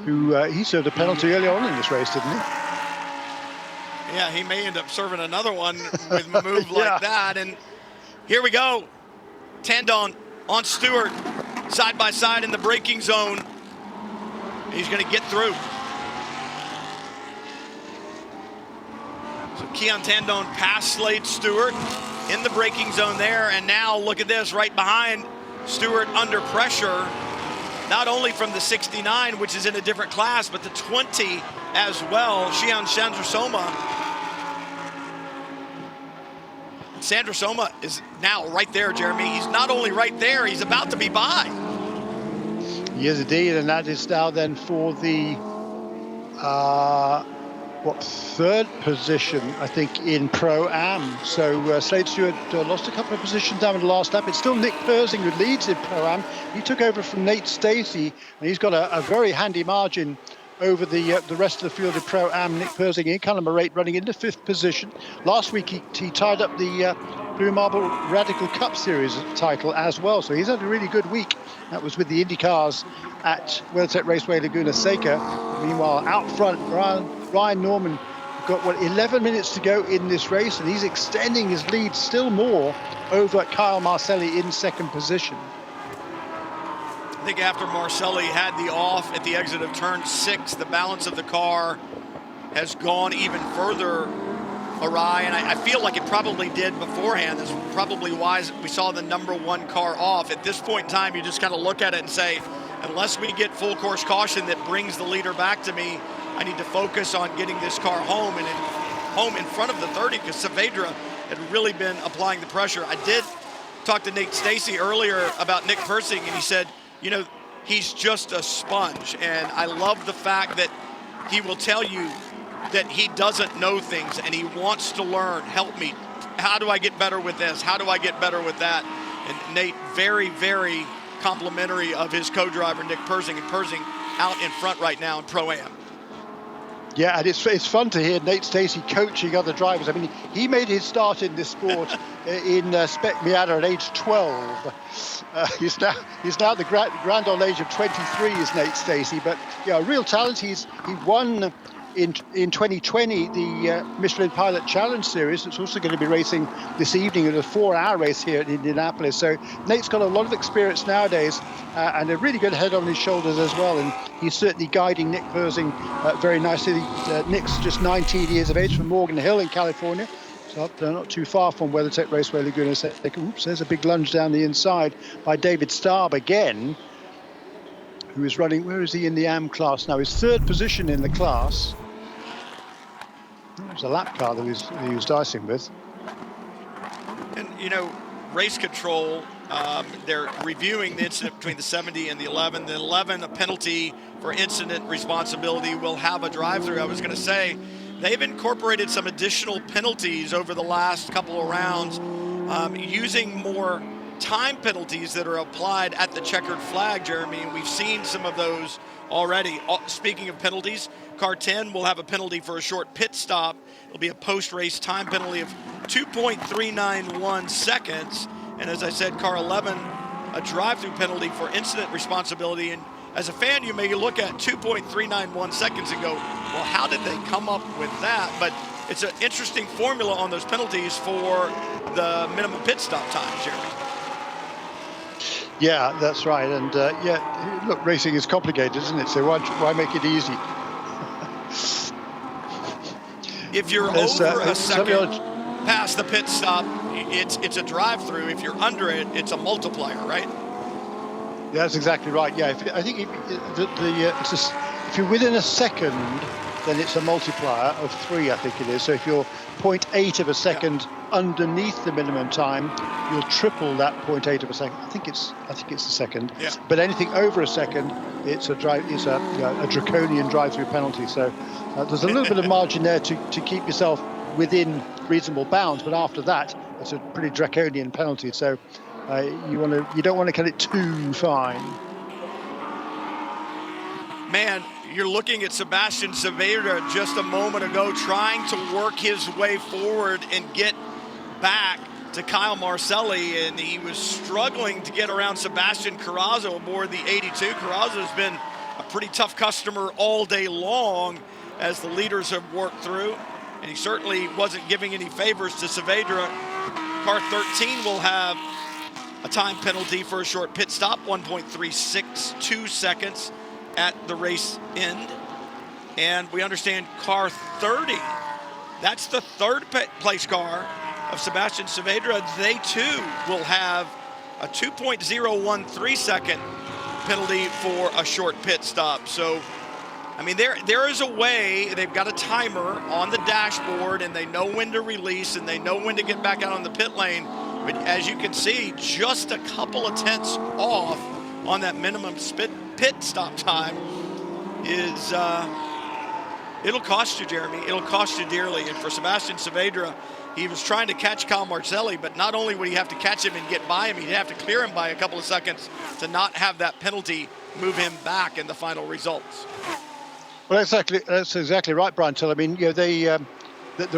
Speaker 3: who he served a penalty early on in this race, didn't he?
Speaker 2: Yeah, he may end up serving another one with a move like that. And here we go. Tandon on Stewart, side by side in the braking zone. He's going to get through. So Keon Tandon passed Slade Stewart in the braking zone there. And now look at this, right behind Stewart under pressure, not only from the 69, which is in a different class, but the 20 as well. Shihan Chandrasoma. Chandrasoma is now right there, Jeremy. He's not only right there, he's about to be by.
Speaker 3: He is indeed, and that is now then for the third position, I think, in Pro-Am. So Slade Stewart lost a couple of positions down in the last lap. It's still Nick Persing who leads in Pro-Am. He took over from Nate Stacey, and he's got a very handy margin over the rest of the field in Pro-Am. Nick Persing in car number 8, running into 5th position. Last week he tied up the Blue Marble Radical Cup Series title as well, so he's had a really good week. That was with the Indy cars at WeatherTech Raceway Laguna Seca. Meanwhile, out front, Ryan Norman got 11 minutes to go in this race, and he's extending his lead still more over Kyle Marcelli in 2nd position.
Speaker 2: I think after Marcelli had the off at the exit of turn 6, the balance of the car has gone even further awry, and I feel like it probably did beforehand. That's probably why we saw the number 1 car off. At this point in time, you just kind of look at it and say, unless we get full course caution that brings the leader back to me, I need to focus on getting this car home and home in front of the 30, because Saavedra had really been applying the pressure. I did talk to Nate Stacey earlier about Nick Persing, and he said, you know, he's just a sponge. And I love the fact that he will tell you that he doesn't know things and he wants to learn. Help me. How do I get better with this? How do I get better with that? And Nate, very, very complimentary of his co-driver, Nick Persing, and Persing out in front right now in Pro-Am.
Speaker 3: Yeah, and it's fun to hear Nate Stacey coaching other drivers. I mean, he made his start in this sport in Spec Miata at age 12. He's now the grand old age of 23 is Nate Stacey, but yeah, real talent. He won in 2020 the Michelin Pilot Challenge Series. It's also going to be racing this evening in a 4-hour race here at Indianapolis. So Nate's got a lot of experience nowadays and a really good head on his shoulders as well. And he's certainly guiding Nick Persing very nicely. Nick's just 19 years of age from Morgan Hill in California. So not too far from WeatherTech Raceway Laguna. Oops, there's a big lunge down the inside by David Staub again, who is running, where is he in the AM class now? His 3rd position in the class. It was a lap car that he was dicing with.
Speaker 2: And, you know, race control, they're reviewing the incident between the 70 and the 11. The 11, a penalty for incident responsibility, will have a drive-through. I was going to say, they've incorporated some additional penalties over the last couple of rounds, using more time penalties that are applied at the checkered flag, Jeremy, and we've seen some of those already. Speaking of penalties, car 10 will have a penalty for a short pit stop. It'll be a post-race time penalty of 2.391 seconds. And as I said, car 11, a drive-through penalty for incident responsibility. And as a fan, you may look at 2.391 seconds and go, well, how did they come up with that? But it's an interesting formula on those penalties for the minimum pit stop time, Jeremy.
Speaker 3: Yeah, that's right. And yeah, look, racing is complicated, isn't it? So why make it easy?
Speaker 2: If you're over a second past the pit stop, it's a drive-through. If you're under it, it's a multiplier, right?
Speaker 3: Yeah, that's exactly right. Yeah, I think if you're within a second, then it's a multiplier of 3, I think it is. So if you're 0.8 of a second underneath the minimum time, you'll triple that 0.8 of a second. I think it's a second.
Speaker 2: Yeah.
Speaker 3: But anything over a second, it's a draconian drive-through penalty. So there's a little bit of margin there to keep yourself within reasonable bounds. But after that, it's a pretty draconian penalty. So you don't want to cut it too fine.
Speaker 2: Man, you're looking at Sebastian Saavedra just a moment ago trying to work his way forward and get back to Kyle Marcelli, and he was struggling to get around Sebastian Carrazzo aboard the 82. Carrazzo has been a pretty tough customer all day long as the leaders have worked through, and he certainly wasn't giving any favors to Saavedra. Car 13 will have a time penalty for a short pit stop, 1.362 seconds at the race end. And we understand car 30, that's the 3rd place car of Sebastian Saavedra. They too will have a 2.013 second penalty for a short pit stop. So, I mean, there is a way. They've got a timer on the dashboard, and they know when to release, and they know when to get back out on the pit lane. But as you can see, just a couple of tenths off on that minimum pit stop time is, it'll cost you, Jeremy. It'll cost you dearly. And for Sebastian Saavedra, he was trying to catch Kyle Marcelli, but not only would he have to catch him and get by him, he'd have to clear him by a couple of seconds to not have that penalty move him back in the final results.
Speaker 3: Well, that's exactly right, Brian Till. I mean, there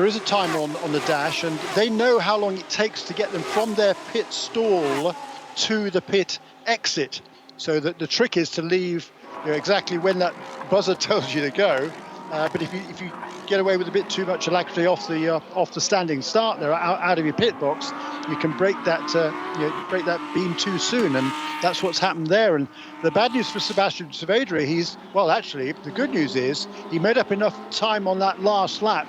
Speaker 3: is a timer on the dash, and they know how long it takes to get them from their pit stall to the pit exit. So that the trick is to leave exactly when that buzzer tells you to go. But if you get away with a bit too much alacrity off the standing start there, out of your pit box, you can break that beam too soon, and that's what's happened there. And the bad news for Sebastian Saavedra, the good news is he made up enough time on that last lap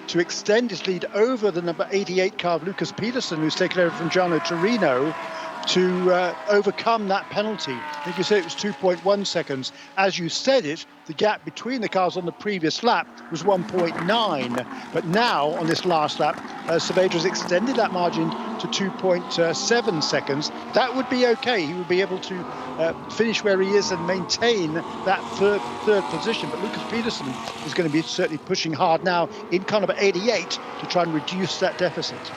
Speaker 3: to extend his lead over the number 88 car of Lucas Peterson, who's taken over from Gianno Torino, to overcome that penalty. I think you said it was 2.1 seconds. As you said it, the gap between the cars on the previous lap was 1.9. But now, on this last lap, Saavedra's extended that margin to 2.7 seconds. That would be okay. He would be able to finish where he is and maintain that third position. But Lucas Peterson is going to be certainly pushing hard now in car number 88 to try and reduce that deficit.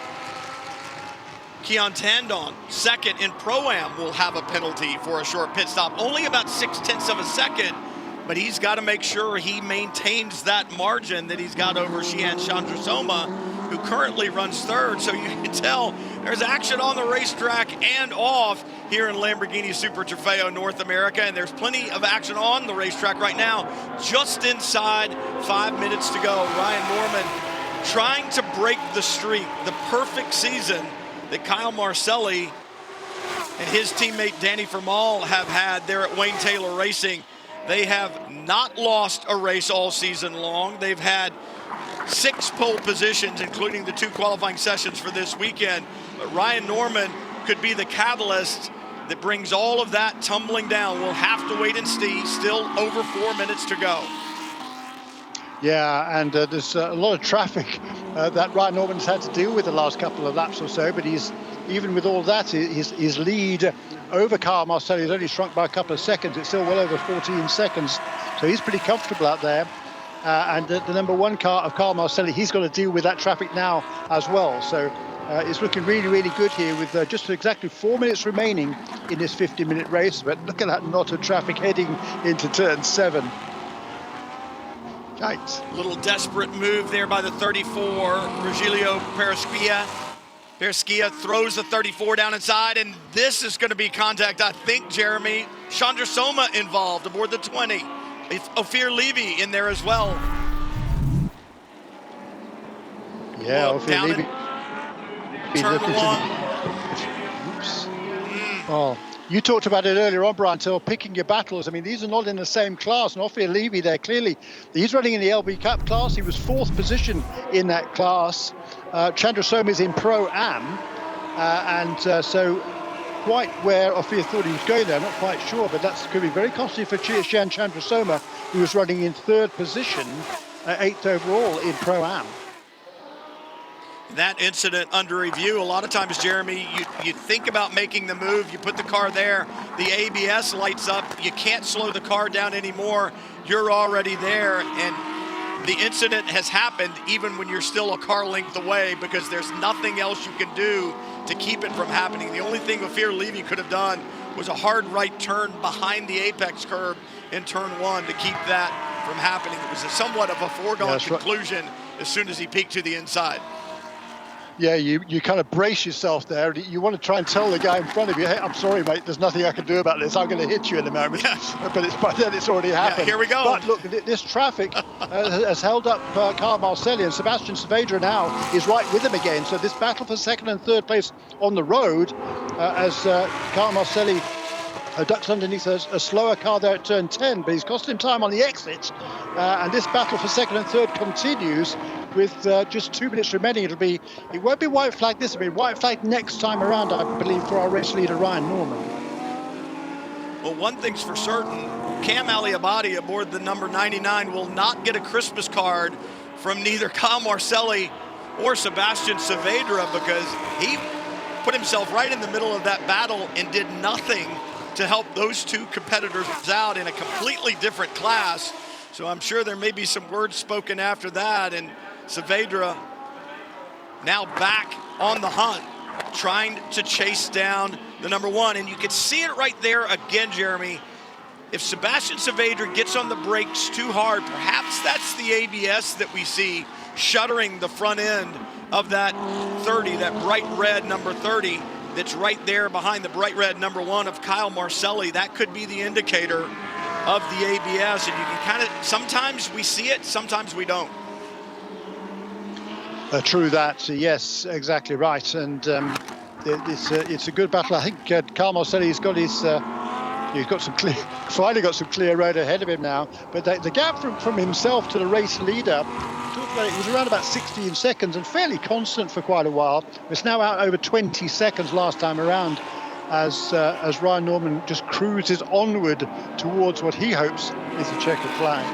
Speaker 2: Keon Tandon, second in Pro-Am, will have a penalty for a short pit stop. Only about 0.6 of a second, but he's got to make sure he maintains that margin that he's got over Xian Chandrasoma, who currently runs third. So you can tell there's action on the racetrack and off here in Lamborghini Super Trofeo North America, and there's plenty of action on the racetrack right now. Just inside 5 minutes to go, Ryan Norman trying to break the streak, the perfect season that Kyle Marcelli and his teammate Danny Formal have had there at Wayne Taylor Racing. They have not lost a race all season long. They've had 6 pole positions, including the 2 qualifying sessions for this weekend. But Ryan Norman could be the catalyst that brings all of that tumbling down. We'll have to wait and see. Still over 4 minutes to go.
Speaker 3: Yeah, and there's a lot of traffic that Ryan Norman's had to deal with the last couple of laps or so, but he's, even with all that, his lead over Kyle Marcelli has only shrunk by a couple of seconds. It's still well over 14 seconds, so he's pretty comfortable out there. And the number 1 car of Kyle Marcelli, he's got to deal with that traffic now as well. So it's looking really, really good here with just exactly 4 minutes remaining in this 50-minute race. But look at that knot of traffic heading into turn 7. Right.
Speaker 2: Little desperate move there by the 34, Virgilio Peresquia. Peresquia throws the 34 down inside, and this is going to be contact, I think, Jeremy. Chandrasoma involved aboard the 20. It's Ophir Levy in there as well.
Speaker 3: Yeah, Ophir Levy.
Speaker 2: Turn 1.
Speaker 3: Oops. Oh. You talked about it earlier on, Brian, so picking your battles. I mean, these are not in the same class. And Ophir Levy there, clearly, he's running in the LB Cup class. He was 4th position in that class. Chandrasoma is in Pro-Am. So quite where Ophir thought he was going there, I'm not quite sure, but that's going to be very costly for Xian Chandrasoma, who was running in 3rd position, 8th overall in Pro-Am.
Speaker 2: That incident under review. A lot of times, Jeremy, you think about making the move, you put the car there, the ABS lights up, you can't slow the car down anymore, you're already there, and the incident has happened even when you're still a car length away because there's nothing else you can do to keep it from happening. The only thing Ophir Levy could have done was a hard right turn behind the apex curb in turn 1 to keep that from happening. It was somewhat of a foregone conclusion as soon as he peeked to the inside.
Speaker 3: Yeah, you kind of brace yourself there. You want to try and tell the guy in front of you, hey, I'm sorry, mate, there's nothing I can do about this. I'm going to hit you in a moment.
Speaker 2: Yes.
Speaker 3: But by then it's already happened.
Speaker 2: Yeah, here we go.
Speaker 3: But look, this traffic has held up Kyle Marcelli, and Sebastian Saavedra now is right with him again. So this battle for 2nd and 3rd place on the road as Kyle Marcelli ducks underneath a slower car there at turn 10, but he's cost him time on the exit. And this battle for 2nd and 3rd continues with just 2 minutes remaining. It won't be white flag this, it'll be white flag next time around, I believe, for our race leader, Ryan Norman.
Speaker 2: Well, one thing's for certain, Cam Aliabadi aboard the number 99 will not get a Christmas card from neither Kyle Marcelli or Sebastian Saavedra because he put himself right in the middle of that battle and did nothing to help those 2 competitors out in a completely different class. So I'm sure there may be some words spoken after that, and Saavedra now back on the hunt, trying to chase down the number 1. And you can see it right there again, Jeremy. If Sebastian Saavedra gets on the brakes too hard, perhaps that's the ABS that we see shuttering the front end of that 30, that bright red number 30 that's right there behind the bright red number 1 of Kyle Marcelli. That could be the indicator of the ABS, and you can kind of, sometimes we see it, sometimes we don't.
Speaker 3: True that, yes, exactly right. And it's a good battle. I think Kyle Marcelli's got his He's got some clear, finally got some clear road ahead of him now. But the gap from himself to the race leader, it was around about 16 seconds and fairly constant for quite a while. It's now out over 20 seconds last time around, as Ryan Norman just cruises onward towards what he hopes is a checkered flag.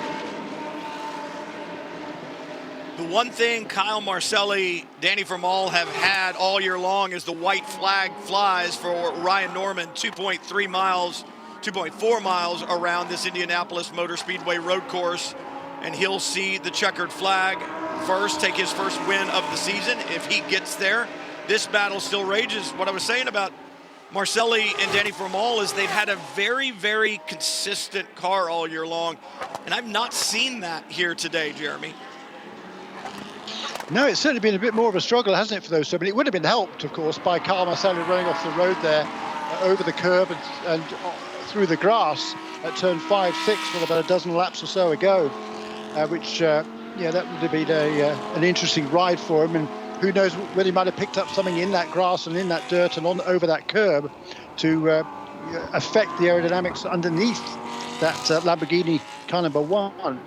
Speaker 2: The one thing Kyle Marcelli, Danny Vermael have had all year long is the white flag flies for Ryan Norman, 2.3 miles, 2.4 miles around this Indianapolis Motor Speedway road course. And he'll see the checkered flag first, take his first win of the season if he gets there. This battle still rages. What I was saying about Marcelli and Danny Vermael is they've had a very, very consistent car all year long. And I've not seen that here today, Jeremy.
Speaker 3: No, it's certainly been a bit more of a struggle, hasn't it, for those two? But it would have been helped, of course, by Kyle Marcelli running off the road there, over the curb and through the grass at turn 5, 6 with about a dozen laps or so ago, which, that would have been an interesting ride for him. And who knows whether he might have picked up something in that grass and in that dirt and over that curb to affect the aerodynamics underneath that Lamborghini car number 1.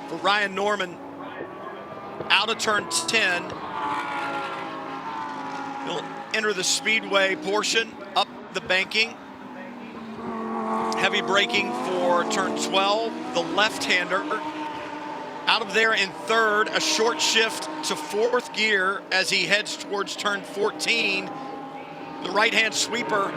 Speaker 2: For Ryan Norman, out of turn 10, he'll enter the Speedway portion, up the banking. Heavy braking for turn 12, the left-hander. Out of there in third, a short shift to 4th gear as he heads towards turn 14. The right-hand sweeper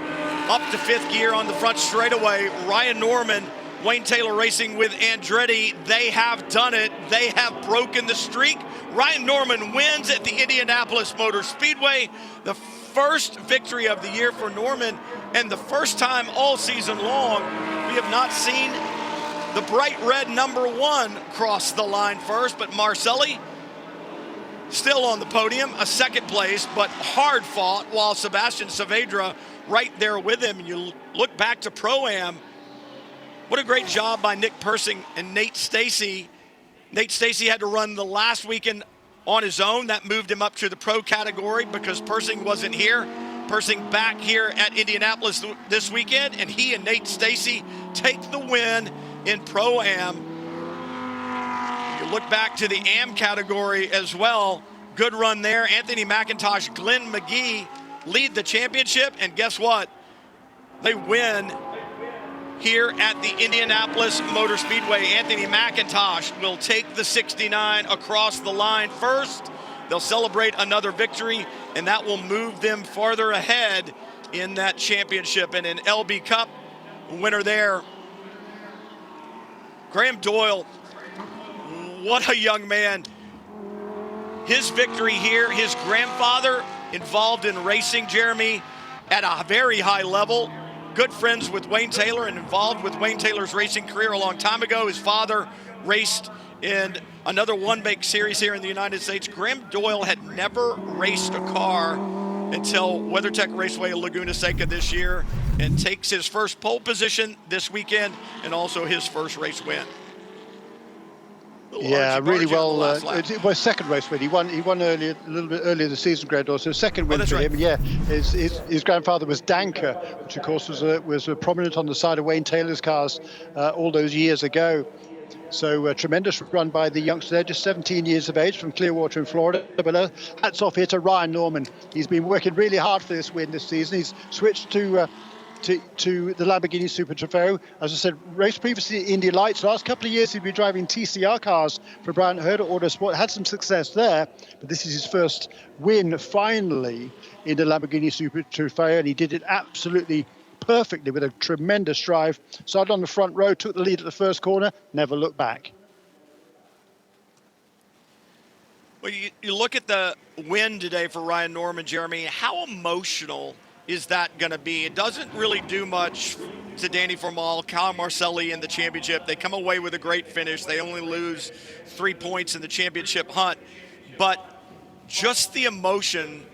Speaker 2: up to 5th gear on the front straightaway. Ryan Norman, Wayne Taylor Racing with Andretti, they have done it. They have broken the streak. Ryan Norman wins at the Indianapolis Motor Speedway. The first victory of the year for Norman, and the first time all season long we have not seen the bright red number 1 cross the line first. But Marcelli still on the podium, a second place, but hard fought, while Sebastian Saavedra right there with him. And you look back to Pro-Am, what a great job by Nick Persing and Nate Stacey. Nate Stacey had to run the last weekend on his own. That moved him up to the pro category because Persing wasn't here. Persing back here at Indianapolis this weekend, and he and Nate Stacey take the win in Pro-Am. You look back to the Am category as well. Good run there. Anthony McIntosh, Glenn McGee lead the championship, and guess what? They win here at the Indianapolis Motor Speedway. Anthony McIntosh will take the 69 across the line first. They'll celebrate another victory, and that will move them farther ahead in that championship. And an LB Cup winner there, Graham Doyle. What a young man. His victory here, his grandfather involved in racing, Jeremy, at a very high level. Good friends with Wayne Taylor and involved with Wayne Taylor's racing career a long time ago. His father raced in another one-make series here in the United States. Graham Doyle had never raced a car until WeatherTech Raceway Laguna Seca this year, and takes his first pole position this weekend and also his first race win.
Speaker 3: Yeah, really well. It was second race win. He won earlier, a little bit earlier this season, Greg Doyle. So second win for him. Yeah, his grandfather was Danker, which of course was prominent on the side of Wayne Taylor's cars all those years ago. So a tremendous run by the youngster there, just 17 years of age, from Clearwater in Florida. But hats off here to Ryan Norman. He's been working really hard for this win this season. He's switched to the Lamborghini Super Trofeo. As I said, raced previously at Indy Lights. Last couple of years, he's been driving TCR cars for Brian Herder Autosport. Had some success there, but this is his first win, finally, in the Lamborghini Super Trofeo, and he did it absolutely perfectly with a tremendous drive. Started on the front row, took the lead at the first corner, never looked back.
Speaker 2: Well, you look at the win today for Ryan Norman, Jeremy. How emotional is that going to be? It doesn't really do much to Danny Vermael, Kyle Marcelli in the championship. They come away with a great finish. They only lose 3 points in the championship hunt. But just the emotion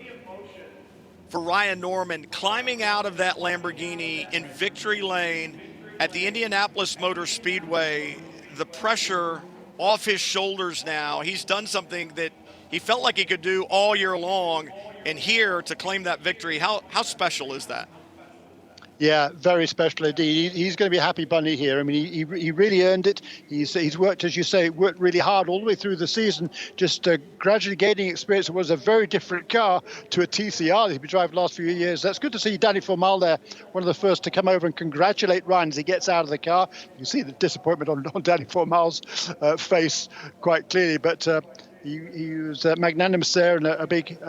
Speaker 2: for Ryan Norman climbing out of that Lamborghini in victory lane at the Indianapolis Motor Speedway, the pressure off his shoulders now. He's done something that he felt like he could do all year long, and here to claim that victory. How special is that?
Speaker 3: Yeah, very special indeed. He's going to be a happy bunny here. I mean, he really earned it. He's worked, as you say, worked really hard all the way through the season, just gradually gaining experience. It was a very different car to a TCR that he's been driving the last few years. That's good to see Danny Formal there, one of the first to come over and congratulate Ryan as he gets out of the car. You can see the disappointment on Danny Formal's face quite clearly, but he was magnanimous there, and a big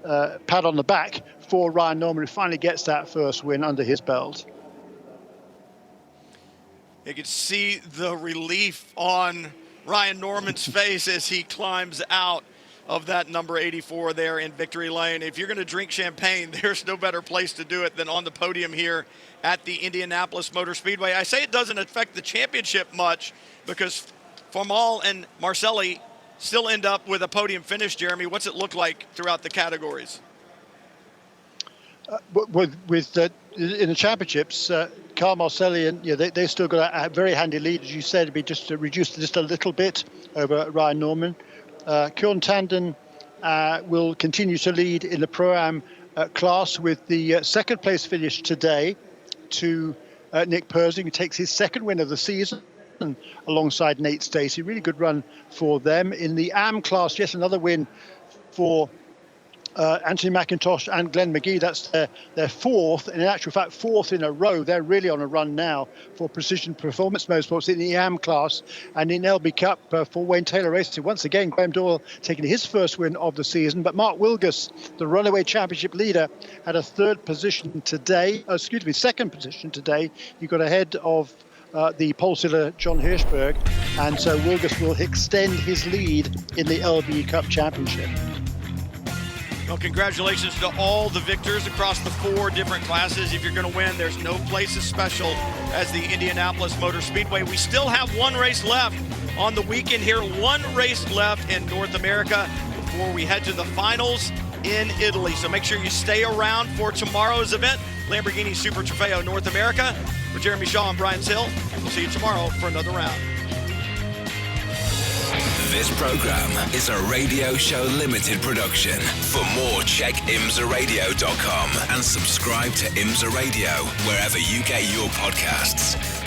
Speaker 3: pat on the back for Ryan Norman, who finally gets that first win under his belt.
Speaker 2: You can see the relief on Ryan Norman's face as he climbs out of that number 84 there in victory lane. If you're going to drink champagne, there's no better place to do it than on the podium here at the Indianapolis Motor Speedway. I say it doesn't affect the championship much because Formal and Marcelli still end up with a podium finish. Jeremy, what's it look like throughout the categories?
Speaker 3: In the championships, Carl Marcelli and they still got a very handy lead, as you said, to be just reduced just a little bit over Ryan Norman. Kjorn Tanden will continue to lead in the Pro-Am class with the second place finish today to Nick Persing, who takes his second win of the season alongside Nate Stacey. Really good run for them. In the AM class, yet another win for Anthony McIntosh and Glenn McGee. That's their fourth, and in actual fact, fourth in a row. They're really on a run now for Precision Performance Motorsports in the AM class. And in LB Cup for Wayne Taylor Racing, once again, Graham Doyle taking his first win of the season. But Mark Wilgus, the runaway championship leader, had a second position today. He got ahead of the pole sitter John Hirschberg, and so Wilgus will extend his lead in the LB Cup Championship.
Speaker 2: Well, congratulations to all the victors across the 4 different classes. If you're going to win, there's no place as special as the Indianapolis Motor Speedway. We still have one race left on the weekend here, one race left in North America before we head to the finals in Italy. So make sure you stay around for tomorrow's event, Lamborghini Super Trofeo North America. For Jeremy Shaw and Brian Sill, we'll see you tomorrow for another round.
Speaker 1: This program is a Radio Show Limited production. For more, check IMSARadio.com and subscribe to IMSA Radio wherever you get your podcasts.